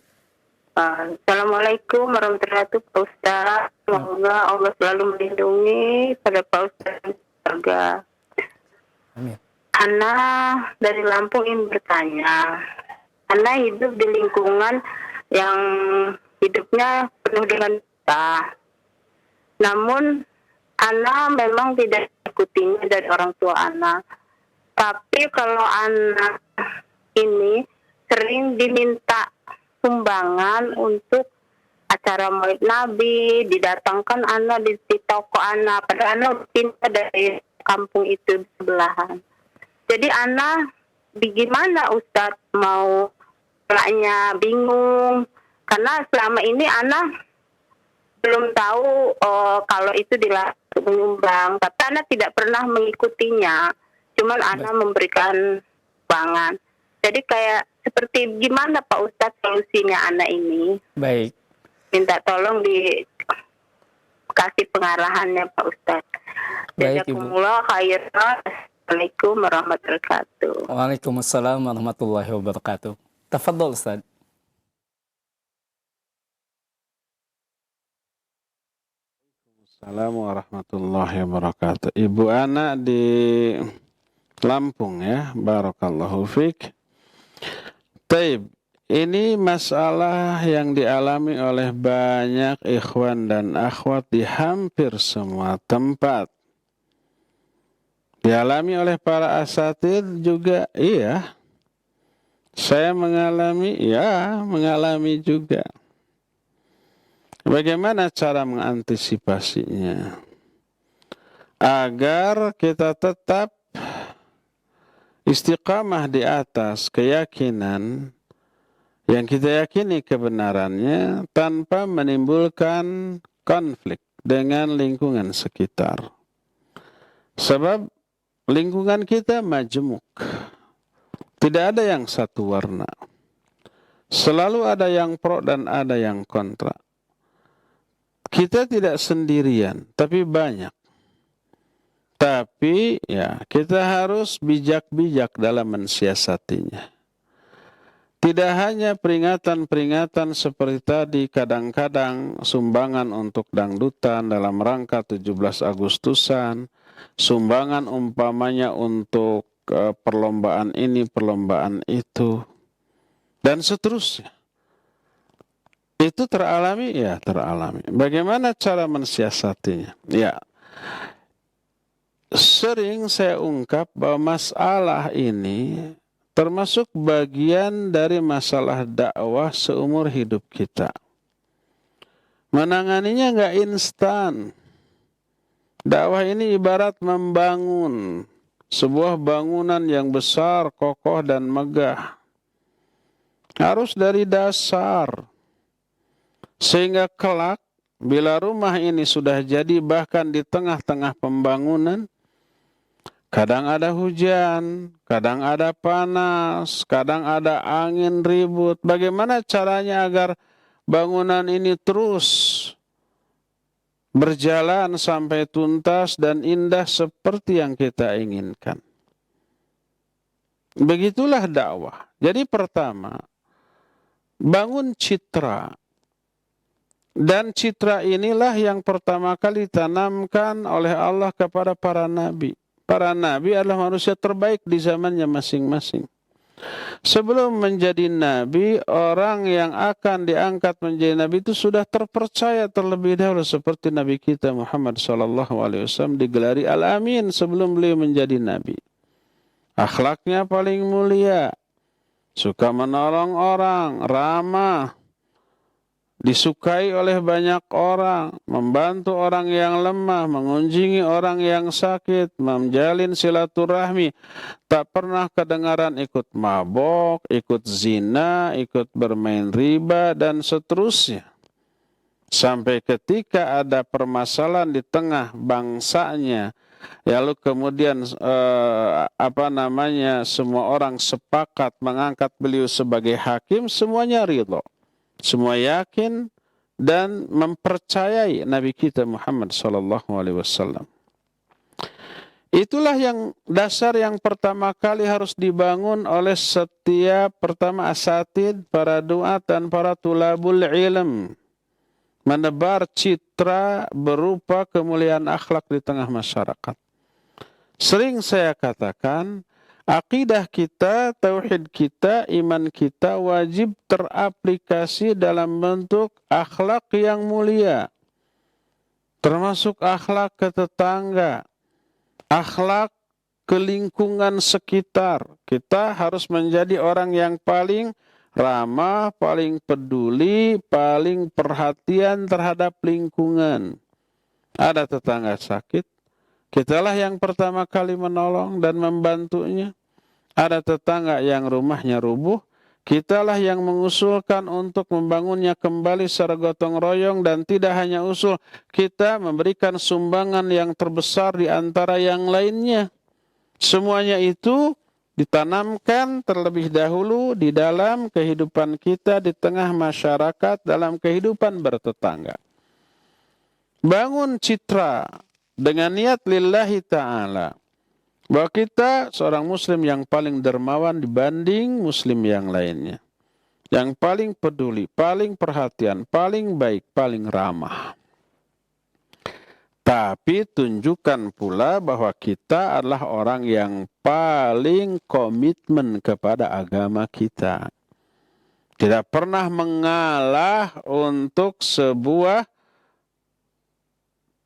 Assalamualaikum warahmatullahi wabarakatuh, Pak Ustaz. Semoga Allah selalu melindungi pada Pak Ustaz dan keluarga. Amin. Ana dari Lampung ingin bertanya. Ana hidup di lingkungan yang hidupnya penuh dengan dosa. Namun, Ana memang tidak ikutinya dari orang tua Ana. Tapi kalau Ana ini sering diminta sumbangan untuk acara Maulid Nabi, didatangkan Ana di toko Ana. Padahal Ana pindah dari kampung itu di sebelahan. Jadi Ana, bagaimana Ustadz mau pelaknya bingung. Karena selama ini Ana belum tahu kalau itu dilarang menyumbang, tapi Ana tidak pernah mengikutinya. Cuman Ana memberikan sumbangan. Jadi kayak seperti gimana Pak Ustadz solusinya Ana ini? Baik. Minta tolong dikasih pengarahannya Pak Ustadz. Baik, Ibu. Jazakumullah khairan. Assalamualaikum warahmatullahi wabarakatuh. Waalaikumsalam warahmatullahi wabarakatuh. Tafadhol Ustaz. Assalamualaikum warahmatullahi wabarakatuh. Ibu Ana di Lampung ya, barakallahu fiik. Taib, ini masalah yang dialami oleh banyak ikhwan dan akhwat di hampir semua tempat. Dialami oleh para asatid juga, iya. Saya mengalami juga. Bagaimana cara mengantisipasinya? Agar kita tetap istiqamah di atas keyakinan yang kita yakini kebenarannya tanpa menimbulkan konflik dengan lingkungan sekitar. Sebab lingkungan kita majemuk. Tidak ada yang satu warna. Selalu ada yang pro dan ada yang kontra. Kita tidak sendirian, tapi banyak. Tapi ya, kita harus bijak-bijak dalam mensiasatinya. Tidak hanya peringatan-peringatan seperti tadi, kadang-kadang sumbangan untuk dangdutan dalam rangka 17 Agustusan, sumbangan umpamanya untuk perlombaan ini, perlombaan itu, dan seterusnya. Itu teralami? Ya, teralami. Bagaimana cara mensiasatinya? Ya, sering saya ungkap bahwa masalah ini termasuk bagian dari masalah dakwah seumur hidup kita. Menanganinya nggak instan. Dakwah ini ibarat membangun sebuah bangunan yang besar, kokoh, dan megah. Harus dari dasar. Sehingga kelak, bila rumah ini sudah jadi bahkan di tengah-tengah pembangunan, kadang ada hujan, kadang ada panas, kadang ada angin ribut. Bagaimana caranya agar bangunan ini terus berjalan sampai tuntas dan indah seperti yang kita inginkan? Begitulah dakwah. Jadi pertama, bangun citra. Dan citra inilah yang pertama kali ditanamkan oleh Allah kepada para nabi. Para nabi adalah manusia terbaik di zamannya masing-masing. Sebelum menjadi nabi, orang yang akan diangkat menjadi nabi itu sudah terpercaya terlebih dahulu, seperti Nabi kita Muhammad SAW digelari Al-Amin sebelum beliau menjadi nabi. Akhlaknya paling mulia, suka menolong orang, ramah, disukai oleh banyak orang, membantu orang yang lemah, mengunjungi orang yang sakit, menjalin silaturahmi. Tak pernah kedengaran ikut mabok, ikut zina, ikut bermain riba, dan seterusnya. Sampai ketika ada permasalahan di tengah bangsanya, lalu kemudian semua orang sepakat mengangkat beliau sebagai hakim, semuanya ridho. Semua yakin dan mempercayai Nabi kita Muhammad SAW. Itulah yang dasar yang pertama kali harus dibangun oleh setiap pertama asatid, para duat dan para tulabul ilm. Menebar citra berupa kemuliaan akhlak di tengah masyarakat. Sering saya katakan, akidah kita, tauhid kita, iman kita wajib teraplikasi dalam bentuk akhlak yang mulia. Termasuk akhlak ke tetangga, akhlak ke lingkungan sekitar. Kita harus menjadi orang yang paling ramah, paling peduli, paling perhatian terhadap lingkungan. Ada tetangga sakit, kitalah yang pertama kali menolong dan membantunya. Ada tetangga yang rumahnya rubuh, kitalah yang mengusulkan untuk membangunnya kembali secara gotong royong, dan tidak hanya usul, kita memberikan sumbangan yang terbesar di antara yang lainnya. Semuanya itu ditanamkan terlebih dahulu di dalam kehidupan kita di tengah masyarakat, dalam kehidupan bertetangga. Bangun citra dengan niat lillahi ta'ala, bahwa kita seorang muslim yang paling dermawan dibanding muslim yang lainnya. Yang paling peduli, paling perhatian, paling baik, paling ramah. Tapi tunjukkan pula bahwa kita adalah orang yang paling komitmen kepada agama kita. Tidak pernah mengalah untuk sebuah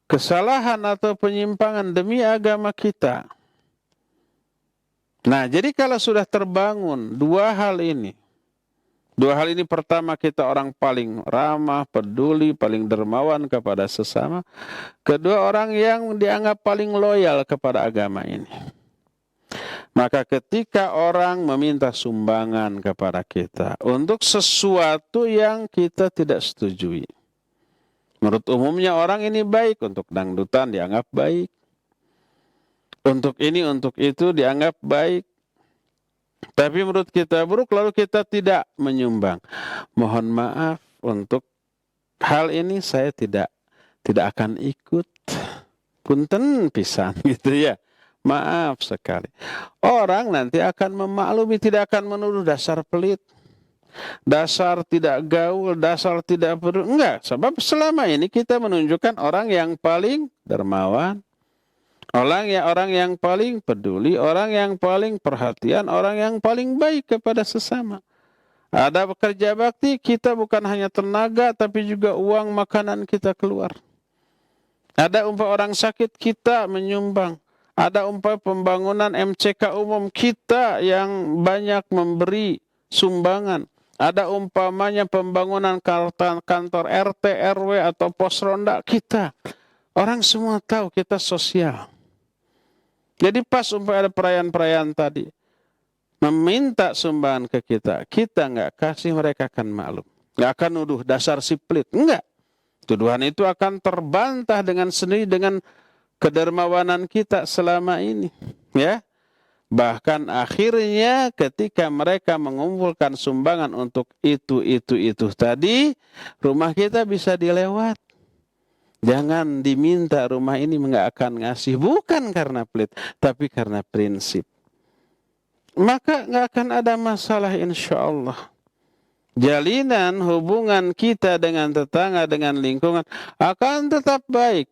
kesalahan atau penyimpangan demi agama kita. Nah, jadi kalau sudah terbangun dua hal ini pertama, kita orang paling ramah, peduli, paling dermawan kepada sesama. Kedua, orang yang dianggap paling loyal kepada agama ini. Maka ketika orang meminta sumbangan kepada kita untuk sesuatu yang kita tidak setujui, Menurut umumnya orang ini baik, untuk dangdutan dianggap baik. Untuk ini, untuk itu dianggap baik. Tapi menurut kita buruk, lalu kita tidak menyumbang. Mohon maaf, untuk hal ini saya tidak akan ikut. Punten pisan gitu ya. Maaf sekali. Orang nanti akan memaklumi, tidak akan menuduh dasar pelit, dasar tidak gaul, dasar tidak peduli. Enggak, sebab selama ini kita menunjukkan orang yang paling dermawan, orang yang paling peduli, orang yang paling perhatian, orang yang paling baik kepada sesama. Ada bekerja bakti, kita bukan hanya tenaga, tapi juga uang makanan kita keluar. Ada umpah orang sakit, kita menyumbang. Ada umpah pembangunan MCK umum, kita yang banyak memberi sumbangan. Ada umpamanya pembangunan kantor RT, RW atau pos ronda, kita. Orang semua tahu kita sosial. Jadi pas umpah ada perayaan-perayaan tadi, meminta sumbangan ke kita, kita nggak kasih, mereka akan maklum. Nggak akan nuduh dasar si pelit, enggak. Tuduhan itu akan terbantah dengan sendiri dengan kedermawanan kita selama ini, ya. Bahkan akhirnya ketika mereka mengumpulkan sumbangan untuk itu tadi, rumah kita bisa dilewat. Jangan diminta rumah ini nggak akan ngasih, bukan karena pelit, tapi karena prinsip. Maka nggak akan ada masalah insya Allah. Jalinan hubungan kita dengan tetangga, dengan lingkungan akan tetap baik.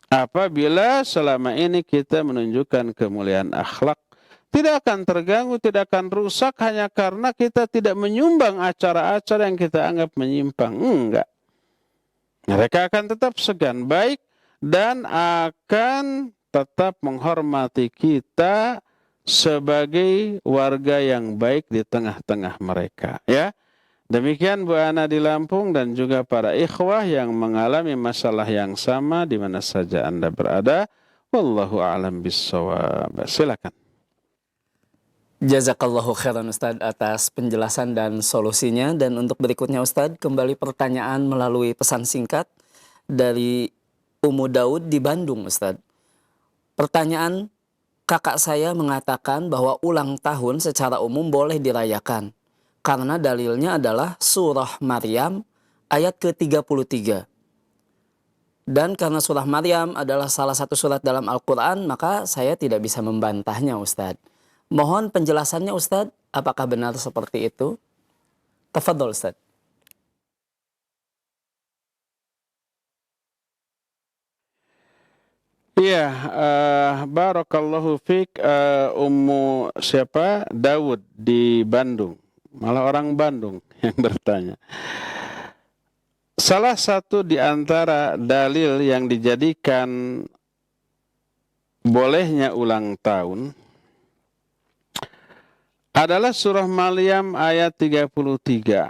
Apabila selama ini kita menunjukkan kemuliaan akhlak, tidak akan terganggu, tidak akan rusak hanya karena kita tidak menyumbang acara-acara yang kita anggap menyimpang. Enggak. Mereka akan tetap segan baik dan akan tetap menghormati kita sebagai warga yang baik di tengah-tengah mereka. Ya. Demikian Bu Ana di Lampung dan juga para ikhwah yang mengalami masalah yang sama di mana saja Anda berada. Wallahu a'lam bissawab. Silakan. Jazakallahu khairan Ustaz atas penjelasan dan solusinya. Dan untuk berikutnya Ustaz, kembali pertanyaan melalui pesan singkat dari Umu Daud di Bandung Ustaz. Pertanyaan, kakak saya mengatakan bahwa ulang tahun secara umum boleh dirayakan. Karena dalilnya adalah surah Maryam ayat ke-33. Dan karena surah Maryam adalah salah satu surat dalam Al-Quran, maka saya tidak bisa membantahnya Ustadz. Mohon penjelasannya Ustadz, apakah benar seperti itu? Tafadhol Ustadz. Iya, barakallahu fiik, Ummu siapa? Daud di Bandung. Malah orang Bandung yang bertanya. Salah satu di antara dalil yang dijadikan bolehnya ulang tahun adalah surah Maryam ayat 33.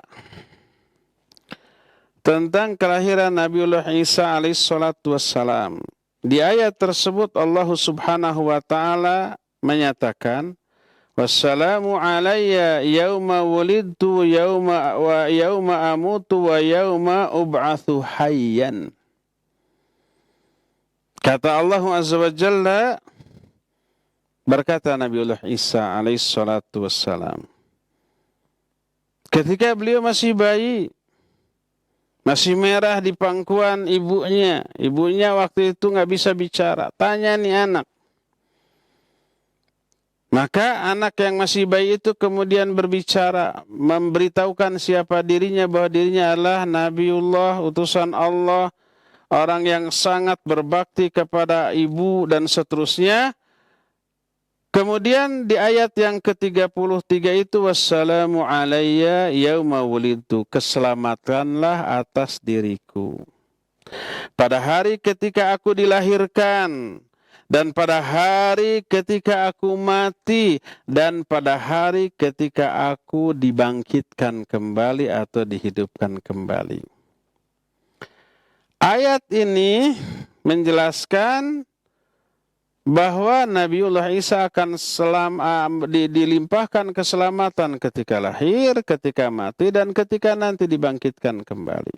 Tentang kelahiran Nabiullah Isa alaihissalatu wassalam. Di ayat tersebut Allah subhanahu wa ta'ala menyatakan, wassalamu alayya yawma wulidtu yawma amutu wa yawma ub'athu hayyan. Kata Allah azza wa jalla, berkata Nabiullah Isa alaihissalatu wassalam, ketika beliau masih bayi, masih merah di pangkuan ibunya, ibunya waktu itu nggak bisa bicara, tanya nih anak. Maka anak yang masih bayi itu kemudian berbicara, memberitahukan siapa dirinya, bahwa dirinya adalah Nabiullah, utusan Allah, orang yang sangat berbakti kepada ibu dan seterusnya. Kemudian di ayat yang ke-33 itu, wassalamu alayya yauma wulidtu, keselamatanlah atas diriku pada hari ketika aku dilahirkan, dan pada hari ketika aku mati, dan pada hari ketika aku dibangkitkan kembali atau dihidupkan kembali. Ayat ini menjelaskan bahwa Nabiullah Isa akan dilimpahkan keselamatan ketika lahir, ketika mati, dan ketika nanti dibangkitkan kembali.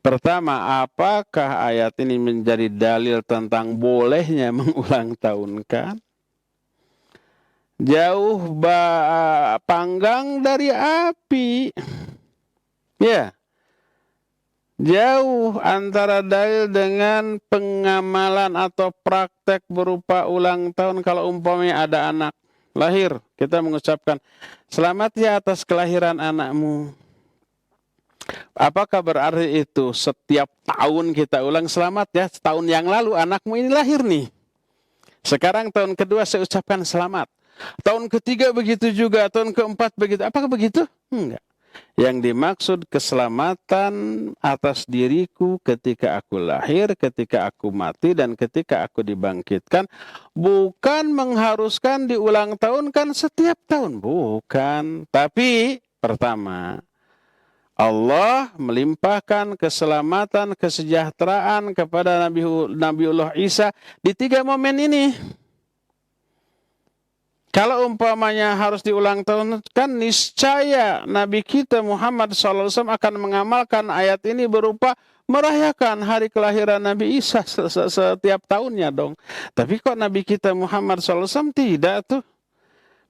Pertama, apakah ayat ini menjadi dalil tentang bolehnya mengulang tahunkan? Jauh panggang dari api. Ya. Jauh antara dalil dengan pengamalan atau praktek berupa ulang tahun. Kalau umpamanya ada anak lahir, kita mengucapkan, selamat ya atas kelahiran anakmu. Apakah berarti itu setiap tahun kita ulang selamat ya? Setahun yang lalu anakmu ini lahir nih. Sekarang tahun kedua saya ucapkan selamat. Tahun ketiga begitu juga, tahun keempat begitu. Apakah begitu? Enggak. Yang dimaksud keselamatan atas diriku ketika aku lahir, ketika aku mati, dan ketika aku dibangkitkan. Bukan mengharuskan diulang tahun kan setiap tahun. Bukan. Tapi pertama, Allah melimpahkan keselamatan, kesejahteraan kepada Nabiullah Isa di 3 momen ini. Kalau umpamanya harus diulang tahun, kan niscaya Nabi kita Muhammad SAW akan mengamalkan ayat ini berupa merayakan hari kelahiran Nabi Isa setiap tahunnya dong. Tapi kok Nabi kita Muhammad SAW tidak tuh.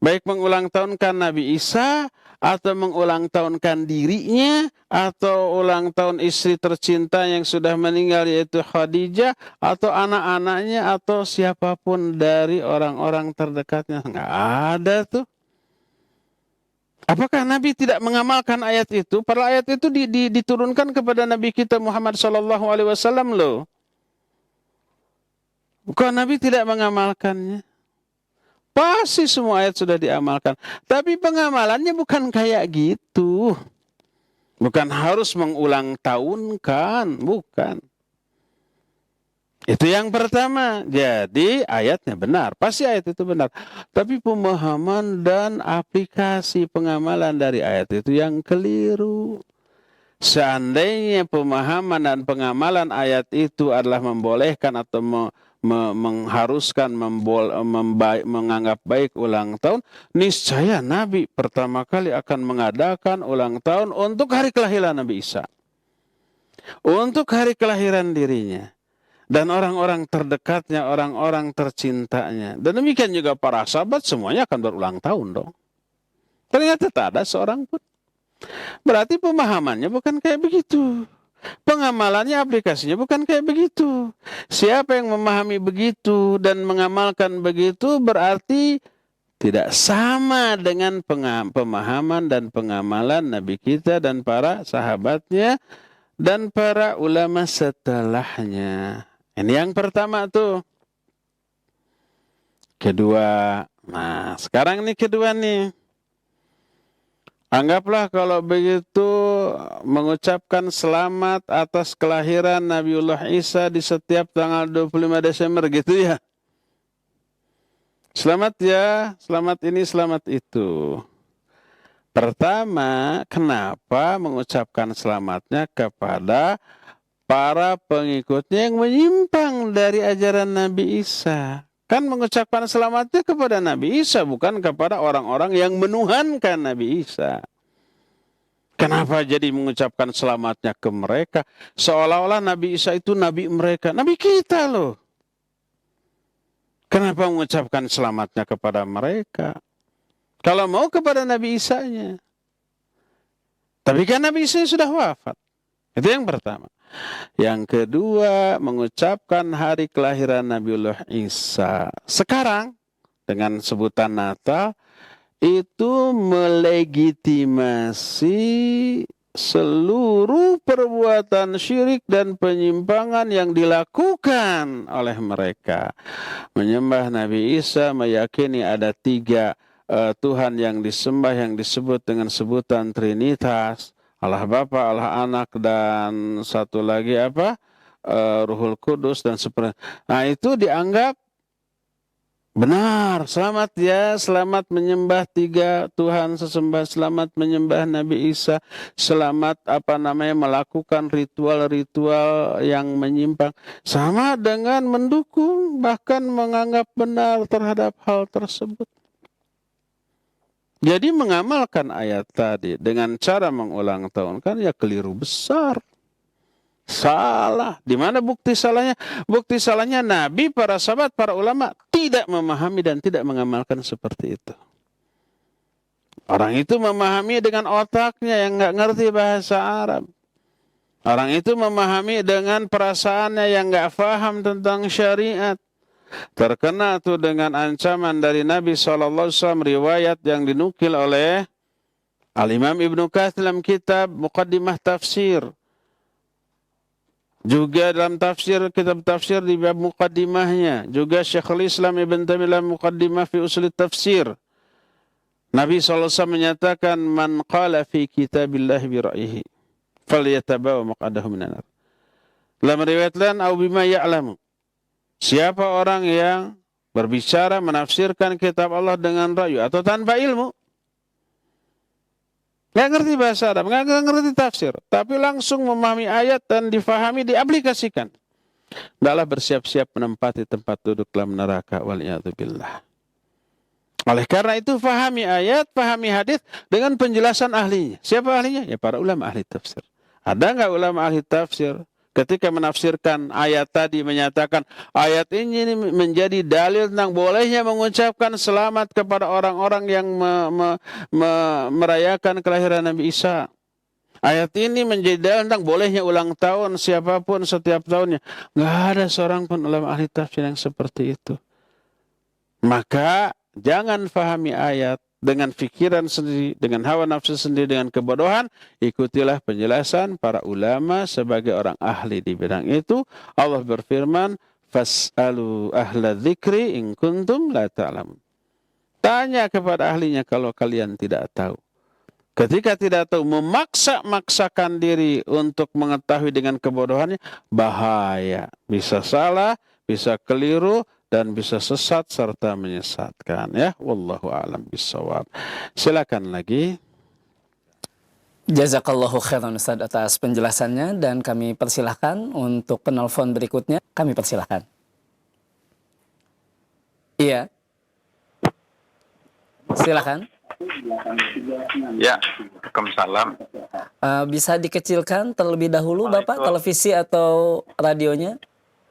Baik mengulang tahunkan Nabi Isa, atau mengulang tahunkan dirinya, atau ulang tahun istri tercinta yang sudah meninggal yaitu Khadijah, atau anak-anaknya, atau siapapun dari orang-orang terdekatnya. Nggak ada tuh. Apakah Nabi tidak mengamalkan ayat itu? Padahal ayat itu diturunkan kepada Nabi kita Muhammad SAW loh. Kok Nabi tidak mengamalkannya? Pasti semua ayat sudah diamalkan. Tapi pengamalannya bukan kayak gitu. Bukan harus mengulang tahunkan. Bukan. Itu yang pertama. Jadi ayatnya benar. Pasti ayat itu benar. Tapi pemahaman dan aplikasi pengamalan dari ayat itu yang keliru. Seandainya pemahaman dan pengamalan ayat itu adalah membolehkan atau mengharuskan menganggap baik ulang tahun, niscaya Nabi pertama kali akan mengadakan ulang tahun untuk hari kelahiran Nabi Isa, untuk hari kelahiran dirinya dan orang-orang terdekatnya, orang-orang tercintanya. Dan demikian juga para sahabat semuanya akan berulang tahun dong. Ternyata tak ada seorang pun. Berarti pemahamannya bukan kayak begitu. Pengamalannya, aplikasinya bukan kayak begitu. Siapa yang memahami begitu dan mengamalkan begitu berarti tidak sama dengan pemahaman dan pengamalan Nabi kita dan para sahabatnya dan para ulama setelahnya. Ini yang pertama tuh. Kedua. Nah, sekarang nih kedua nih. Anggaplah kalau begitu mengucapkan selamat atas kelahiran Nabiullah Isa di setiap tanggal 25 Desember gitu ya. Selamat ya, selamat ini, selamat itu. Pertama, kenapa mengucapkan selamatnya kepada para pengikutnya yang menyimpang dari ajaran Nabi Isa? Kan mengucapkan selamatnya kepada Nabi Isa, bukan kepada orang-orang yang menuhankan Nabi Isa. Kenapa jadi mengucapkan selamatnya ke mereka? Seolah-olah Nabi Isa itu Nabi mereka. Nabi kita loh. Kenapa mengucapkan selamatnya kepada mereka? Kalau mau kepada Nabi Isanya. Tapi kan Nabi Isa sudah wafat. Itu yang pertama. Yang kedua, mengucapkan hari kelahiran Nabiullah Isa. Sekarang, dengan sebutan Natal, itu melegitimasi seluruh perbuatan syirik dan penyimpangan yang dilakukan oleh mereka. Menyembah Nabi Isa, meyakini ada 3 Tuhan yang disembah yang disebut dengan sebutan Trinitas. Allah Bapa, Allah Anak, dan satu lagi apa? Ruhul Kudus dan seperti. Nah, itu dianggap benar. Selamat ya, selamat menyembah 3 Tuhan sesembah, selamat menyembah Nabi Isa, selamat melakukan ritual-ritual yang menyimpang. Sama dengan mendukung, bahkan menganggap benar terhadap hal tersebut. Jadi mengamalkan ayat tadi dengan cara mengulang tahun kan ya keliru besar. Salah. Di mana bukti salahnya? Bukti salahnya Nabi, para sahabat, para ulama tidak memahami dan tidak mengamalkan seperti itu. Orang itu memahami dengan otaknya yang nggak ngerti bahasa Arab. Orang itu memahami dengan perasaannya yang nggak paham tentang syariat. Terkena tuh dengan ancaman dari Nabi SAW, riwayat yang dinukil oleh Al-Imam Ibnu Katsir dalam kitab Muqaddimah Tafsir. Juga dalam tafsir, kitab tafsir di bab muqaddimahnya. Juga Syekhul Islam Ibn Taimiyah Muqaddimah fi Usul Tafsir. Nabi SAW menyatakan, man qala fi kitabillahi bi ra'yihi falyatabawa maq'adahu minan nar. Dalam riwayat lain, au bima ya'lamu. Siapa orang yang berbicara menafsirkan kitab Allah dengan ra'yu atau tanpa ilmu, nggak ngerti bahasa Arab, nggak ngerti tafsir, tapi langsung memahami ayat dan difahami, diaplikasikan, hendaklah bersiap-siap menempati tempat duduk dalam neraka, waliyadzubillah. Oleh karena itu, fahami ayat, fahami hadis dengan penjelasan ahlinya. Siapa ahlinya? Ya para ulama ahli tafsir. Ada nggak ulama ahli tafsir ketika menafsirkan ayat tadi menyatakan ayat ini menjadi dalil tentang bolehnya mengucapkan selamat kepada orang-orang yang merayakan kelahiran Nabi Isa. Ayat ini menjadi dalil tentang bolehnya ulang tahun siapapun setiap tahunnya. Nggak ada seorang pun ulama ahli tafsir yang seperti itu. Maka jangan fahami ayat dengan fikiran sendiri, dengan hawa nafsu sendiri, dengan kebodohan. Ikutilah penjelasan para ulama sebagai orang ahli di bidang itu. Allah berfirman, fas'alu ahla dzikri in kuntum la ta'lamun. Tanya kepada ahlinya kalau kalian tidak tahu. Ketika tidak tahu, memaksa-maksakan diri untuk mengetahui dengan kebodohannya, bahaya. Bisa salah, bisa keliru, dan bisa sesat serta menyesatkan, ya. Wallahu a'lam bishawab. Silakan lagi. Jazakallahu khairan Ustaz atas penjelasannya, dan kami persilahkan untuk penelpon berikutnya. Kami persilahkan. Iya. Silakan. Ya, Waalaikumsalam. Bisa dikecilkan terlebih dahulu Bapak televisi atau radionya?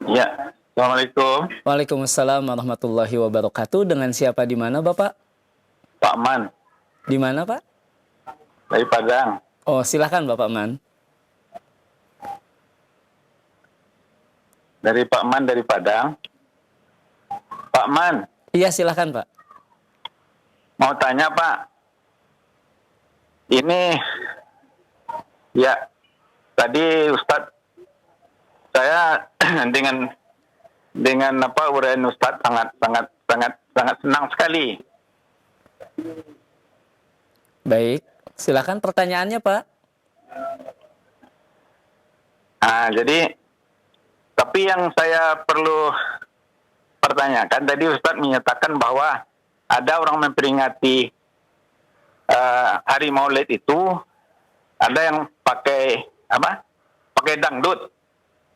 Ya, Assalamualaikum. Waalaikumsalam warahmatullahi wabarakatuh. Dengan siapa di mana Bapak? Pak Man. Di mana Pak? Dari Padang. Oh, silakan Bapak Man. Dari Pak Man dari Padang. Pak Man. Iya, silakan Pak. Mau tanya Pak. Ini ya tadi Ustadz saya dengan apa uraian Ustadz sangat senang sekali. Baik, silakan pertanyaannya Pak. Jadi tapi yang saya perlu pertanyakan tadi Ustadz menyatakan bahwa ada orang memperingati hari Maulid itu ada yang pakai apa? Pakai dangdut.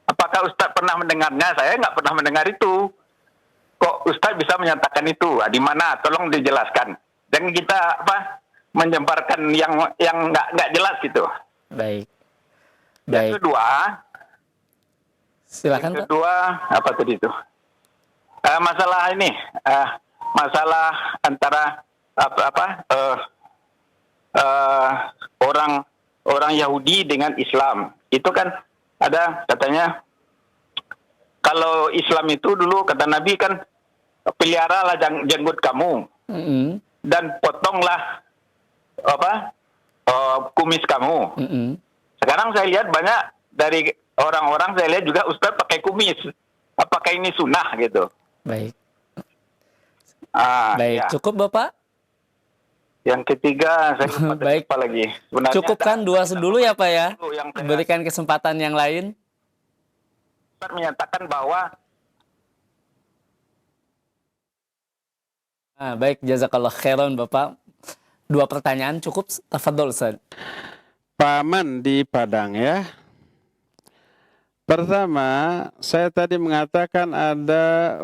Apakah Ustadz pernah mendengarnya? Saya nggak pernah mendengar itu. Kok Ustadz bisa menyatakan itu? Di mana? Tolong dijelaskan. Dan kita apa? Menyebarkan yang nggak jelas gitu. Baik. Yang kedua, silakan Pak. Kedua apa tadi itu? Masalah ini. Masalah antara orang Yahudi dengan Islam. Itu kan ada katanya kalau Islam itu dulu kata Nabi kan peliharalah jenggot kamu dan potonglah kumis kamu. Sekarang saya lihat banyak dari orang-orang saya lihat juga Ustadz pakai kumis. Apakah ini sunnah gitu? Baik. Baik, ya. Cukup Bapak? Yang ketiga, saya lupa baik. Apa lagi? Sebenarnya cukupkan dua dulu ya Pak ya? Berikan kesempatan yang lain. Menyatakan bahwa baik, jazakallah khairan Bapak. Dua pertanyaan cukup, tafadhol Ustaz. Paman di Padang ya. Pertama, saya tadi mengatakan ada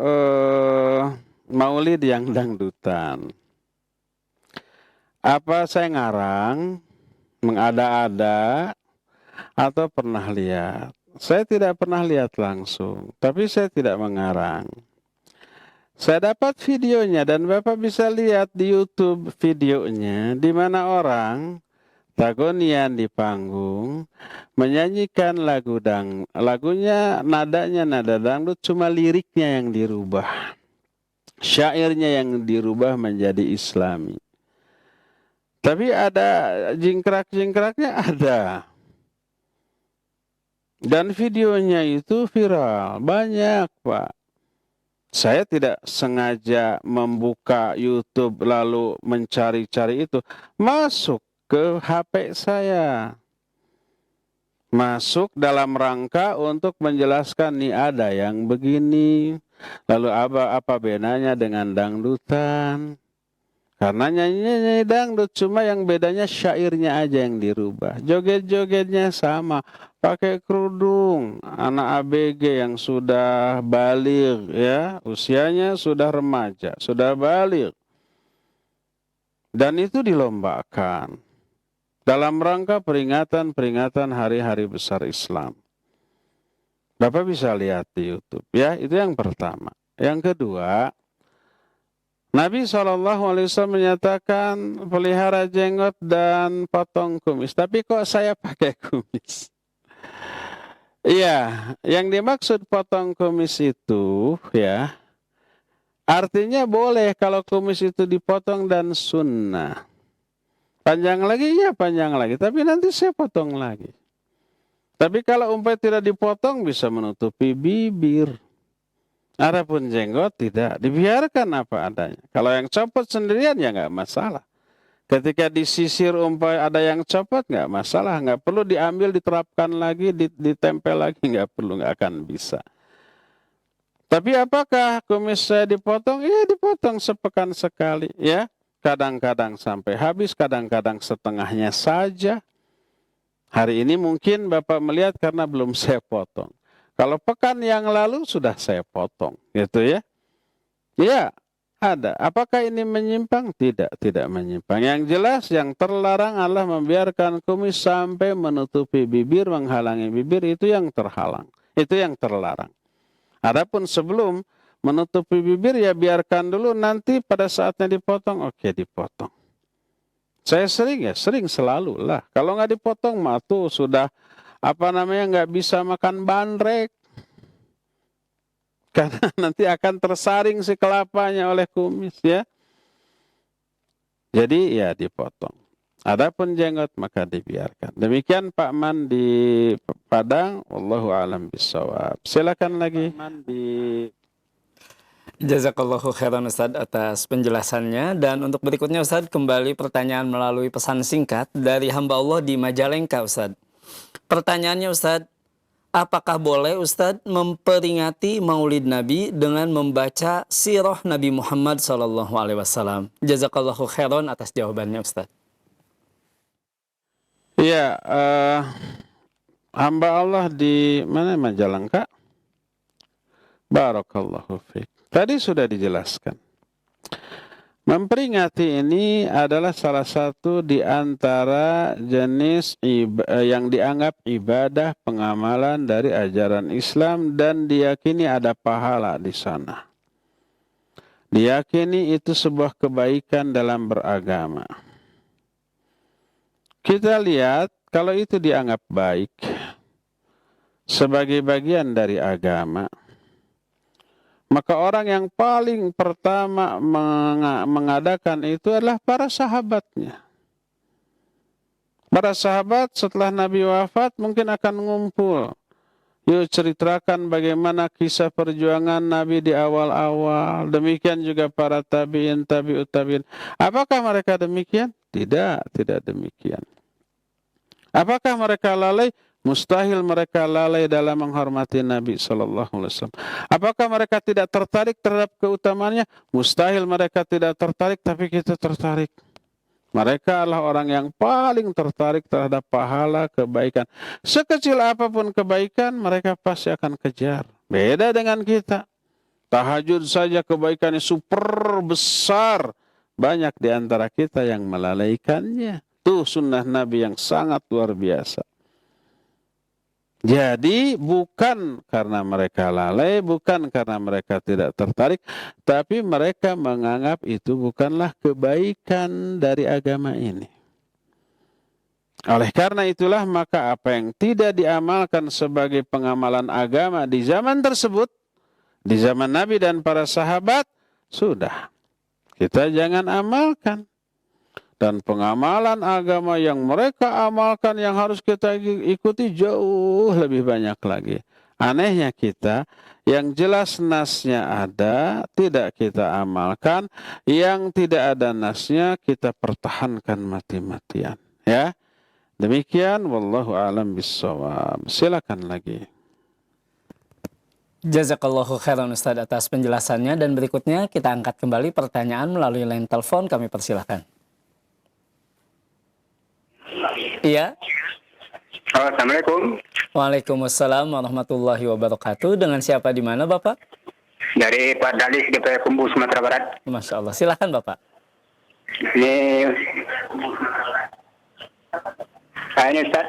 maulid yang dangdutan. Apa saya ngarang, mengada-ada, atau pernah lihat? Saya tidak pernah lihat langsung, tapi saya tidak mengarang. Saya dapat videonya dan Bapak bisa lihat di YouTube videonya di mana orang tagonian di panggung menyanyikan lagunya nadanya nada dangdut, cuma liriknya yang dirubah. Syairnya yang dirubah menjadi Islami. Tapi ada jingkrak-jingkraknya ada. Dan videonya itu viral, banyak Pak. Saya tidak sengaja membuka YouTube lalu mencari-cari itu. Masuk ke HP saya. Masuk dalam rangka untuk menjelaskan nih ada yang begini. Lalu apa bedanya dengan dangdutan? Karena nyanyi dangdut, cuma yang bedanya syairnya aja yang dirubah. Joget-jogetnya sama, pakai kerudung. Anak ABG yang sudah baligh ya, usianya sudah remaja, sudah baligh. Dan itu dilombakan dalam rangka peringatan hari-hari besar Islam. Bapak bisa lihat di YouTube ya, itu yang pertama. Yang kedua, Nabi SAW menyatakan pelihara jenggot dan potong kumis. Tapi kok saya pakai kumis? Iya, yang dimaksud potong kumis itu ya, artinya boleh kalau kumis itu dipotong dan sunnah. Panjang lagi ya panjang lagi, tapi nanti saya potong lagi. Tapi kalau umpamanya tidak dipotong bisa menutupi bibir. Adapun jenggot tidak, dibiarkan apa adanya. Kalau yang copot sendirian ya nggak masalah. Ketika disisir ada yang copot nggak masalah, nggak perlu diambil, diterapkan lagi, ditempel lagi, nggak perlu, nggak akan bisa. Tapi apakah kumis saya dipotong? Iya dipotong sepekan sekali ya. Kadang-kadang sampai habis, kadang-kadang setengahnya saja. Hari ini mungkin Bapak melihat karena belum saya potong. Kalau pekan yang lalu sudah saya potong, gitu ya. Ya, ada. Apakah ini menyimpang? Tidak menyimpang. Yang jelas yang terlarang adalah membiarkan kumis sampai menutupi bibir, menghalangi bibir, itu yang terhalang. Itu yang terlarang. Adapun sebelum menutupi bibir ya biarkan dulu, nanti pada saatnya dipotong, oke dipotong. Saya sering selalu lah. Kalau nggak dipotong mah tuh sudah nggak bisa makan bandrek. Karena nanti akan tersaring si kelapanya oleh kumis ya. Jadi ya dipotong. Adapun jenggot maka dibiarkan. Demikian Pak Man di Padang. Wallahu a'lam bishawab. Silakan lagi. Jazakallahu khairan Ustaz atas penjelasannya. Dan untuk berikutnya Ustaz, kembali pertanyaan melalui pesan singkat dari hamba Allah di Majalengka Ustaz. Pertanyaannya Ustaz, apakah boleh Ustaz memperingati Maulid Nabi dengan membaca sirah Nabi Muhammad SAW? Jazakallahu khairan atas jawabannya Ustaz. Iya, hamba Allah di mana Majalengka? Barakallahu fiik. Tadi sudah dijelaskan. Memperingati ini adalah salah satu di antara jenis yang dianggap ibadah pengamalan dari ajaran Islam dan diyakini ada pahala di sana. Diyakini itu sebuah kebaikan dalam beragama. Kita lihat kalau itu dianggap baik sebagai bagian dari agama, maka orang yang paling pertama mengadakan itu adalah para sahabatnya. Para sahabat setelah Nabi wafat mungkin akan ngumpul. Yuk ceritakan bagaimana kisah perjuangan Nabi di awal-awal. Demikian juga para tabi'in, tabi'ut tabi'in. Apakah mereka demikian? Tidak demikian. Apakah mereka lalai? Mustahil mereka lalai dalam menghormati Nabi SAW. Apakah mereka tidak tertarik terhadap keutamaannya? Mustahil mereka tidak tertarik, tapi kita tertarik. Mereka adalah orang yang paling tertarik terhadap pahala kebaikan. Sekecil apapun kebaikan, mereka pasti akan kejar. Beda dengan kita. Tahajud saja kebaikannya super besar. Banyak di antara kita yang melalaikannya. Itu sunnah Nabi yang sangat luar biasa. Jadi bukan karena mereka lalai, bukan karena mereka tidak tertarik, tapi mereka menganggap itu bukanlah kebaikan dari agama ini. Oleh karena itulah maka apa yang tidak diamalkan sebagai pengamalan agama di zaman tersebut, di zaman Nabi dan para sahabat, sudah. Kita jangan amalkan. Dan pengamalan agama yang mereka amalkan yang harus kita ikuti jauh lebih banyak lagi. Anehnya kita, yang jelas nasnya ada, tidak kita amalkan. Yang tidak ada nasnya, kita pertahankan mati-matian. Ya, demikian. Wallahu a'lam bishawab. Silakan lagi. Jazakallahu khairan Ustaz atas penjelasannya. Dan berikutnya kita angkat kembali pertanyaan melalui line telepon. Kami persilahkan. Iya. Assalamualaikum. Waalaikumsalam warahmatullahi wabarakatuh. Dengan siapa di mana Bapak? Dari Pak Dalis di Kumbu, Sumatera Barat. Masya Allah. Silakan Bapak. Ini Ustaz.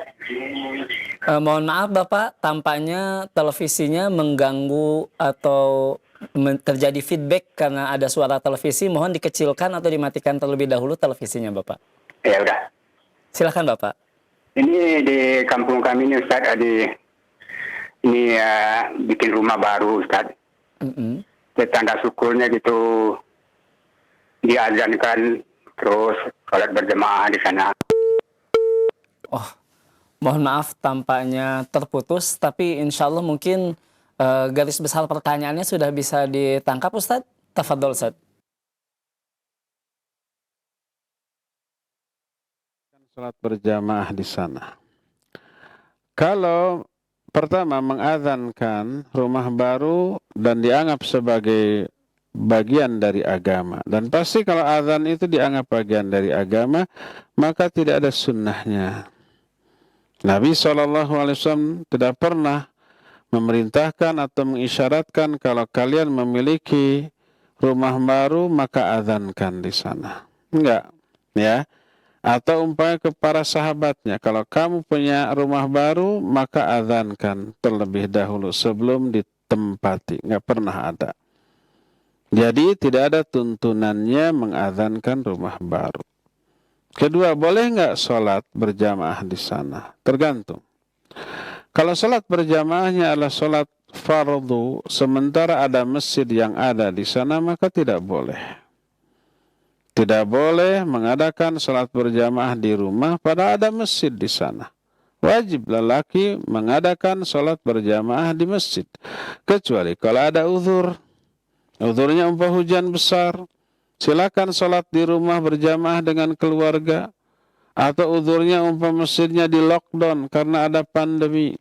Mohon maaf Bapak, tampaknya televisinya mengganggu atau terjadi feedback karena ada suara televisi. Mohon dikecilkan atau dimatikan terlebih dahulu televisinya Bapak. Ya udah. Silakan Bapak. Ini di kampung kami ini Ustaz, ini bikin rumah baru Ustaz. Tanda syukurnya gitu diazankan, terus sholat berjamaah di sana. Oh, mohon maaf tampaknya terputus, tapi insya Allah mungkin garis besar pertanyaannya sudah bisa ditangkap Ustadz. Tafadhol Ustadz. Salat berjamaah di sana. Kalau pertama mengadzankan rumah baru dan dianggap sebagai bagian dari agama, dan pasti kalau azan itu dianggap bagian dari agama, maka tidak ada sunnahnya. Nabi SAW tidak pernah memerintahkan atau mengisyaratkan kalau kalian memiliki rumah baru maka adzankan di sana. Enggak, ya. Atau umpamanya ke para sahabatnya, kalau kamu punya rumah baru maka adzankan terlebih dahulu sebelum ditempati. Enggak pernah ada. Jadi tidak ada tuntunannya mengadzankan rumah baru. Kedua, boleh enggak sholat berjamaah di sana? Tergantung. Kalau sholat berjamaahnya adalah sholat fardu, sementara ada masjid yang ada di sana, maka tidak boleh. Tidak boleh mengadakan sholat berjamaah di rumah pada ada masjid di sana. Wajib lelaki mengadakan sholat berjamaah di masjid. Kecuali kalau ada uzur. Uzurnya umpah hujan besar. Silakan sholat di rumah berjamaah dengan keluarga. Atau uzurnya umpah masjidnya di lockdown karena ada pandemi.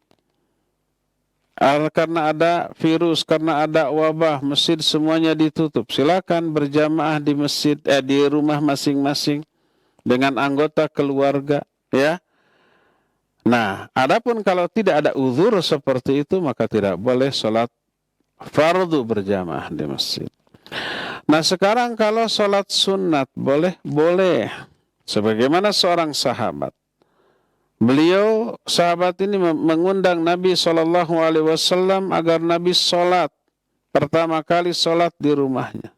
Karena ada virus, karena ada wabah, masjid semuanya ditutup. Silakan berjamaah di masjid, di rumah masing-masing dengan anggota keluarga, ya. Nah, adapun kalau tidak ada uzur seperti itu, maka tidak boleh sholat fardu berjamaah di masjid. Nah, sekarang kalau sholat sunat boleh, boleh. Sebagaimana seorang sahabat. Beliau, sahabat ini mengundang Nabi SAW agar Nabi sholat. Pertama kali sholat di rumahnya.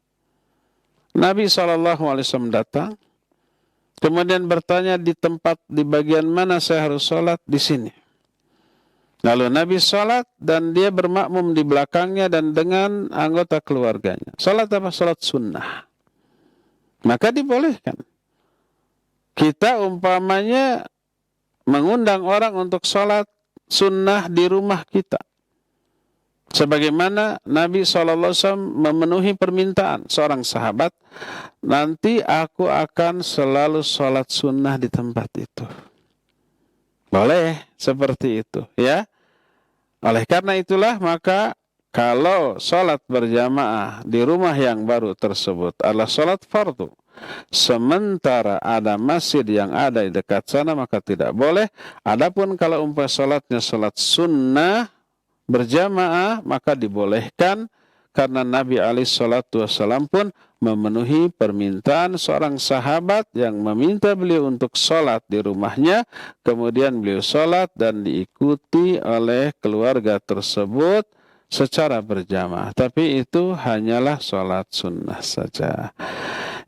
Nabi SAW datang. Kemudian bertanya di bagian mana saya harus sholat? Di sini. Lalu Nabi sholat dan dia bermakmum di belakangnya dan dengan anggota keluarganya. Sholat apa? Sholat sunnah. Maka dibolehkan. Kita umpamanya mengundang orang untuk sholat sunnah di rumah kita. Sebagaimana Nabi SAW memenuhi permintaan seorang sahabat, nanti aku akan selalu sholat sunnah di tempat itu. Boleh seperti itu, ya. Oleh karena itulah maka kalau sholat berjamaah di rumah yang baru tersebut adalah sholat fardu, sementara ada masjid yang ada di dekat sana maka tidak boleh. Adapun kalau umpamanya sholatnya sholat sunnah berjamaah maka dibolehkan karena Nabi SAW pun memenuhi permintaan seorang sahabat yang meminta beliau untuk sholat di rumahnya, kemudian beliau sholat dan diikuti oleh keluarga tersebut secara berjamaah. Tapi itu hanyalah sholat sunnah saja.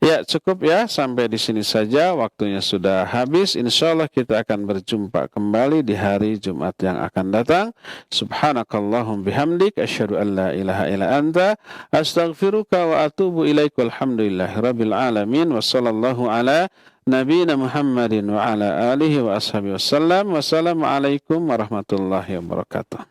Ya, cukup ya, sampai di sini saja, waktunya sudah habis. Insyaallah kita akan berjumpa kembali di hari Jumat yang akan datang. Subhanakallahum bihamdik, asyhadu an la ilaha illa anta, astaghfiruka wa atubu ilaik. Walhamdulillahirabbil alamin, wa sallallahu ala nabiyina Muhammadin wa ala alihi wa ashabihi wasallam. Wassalamualaikum warahmatullahi wabarakatuh.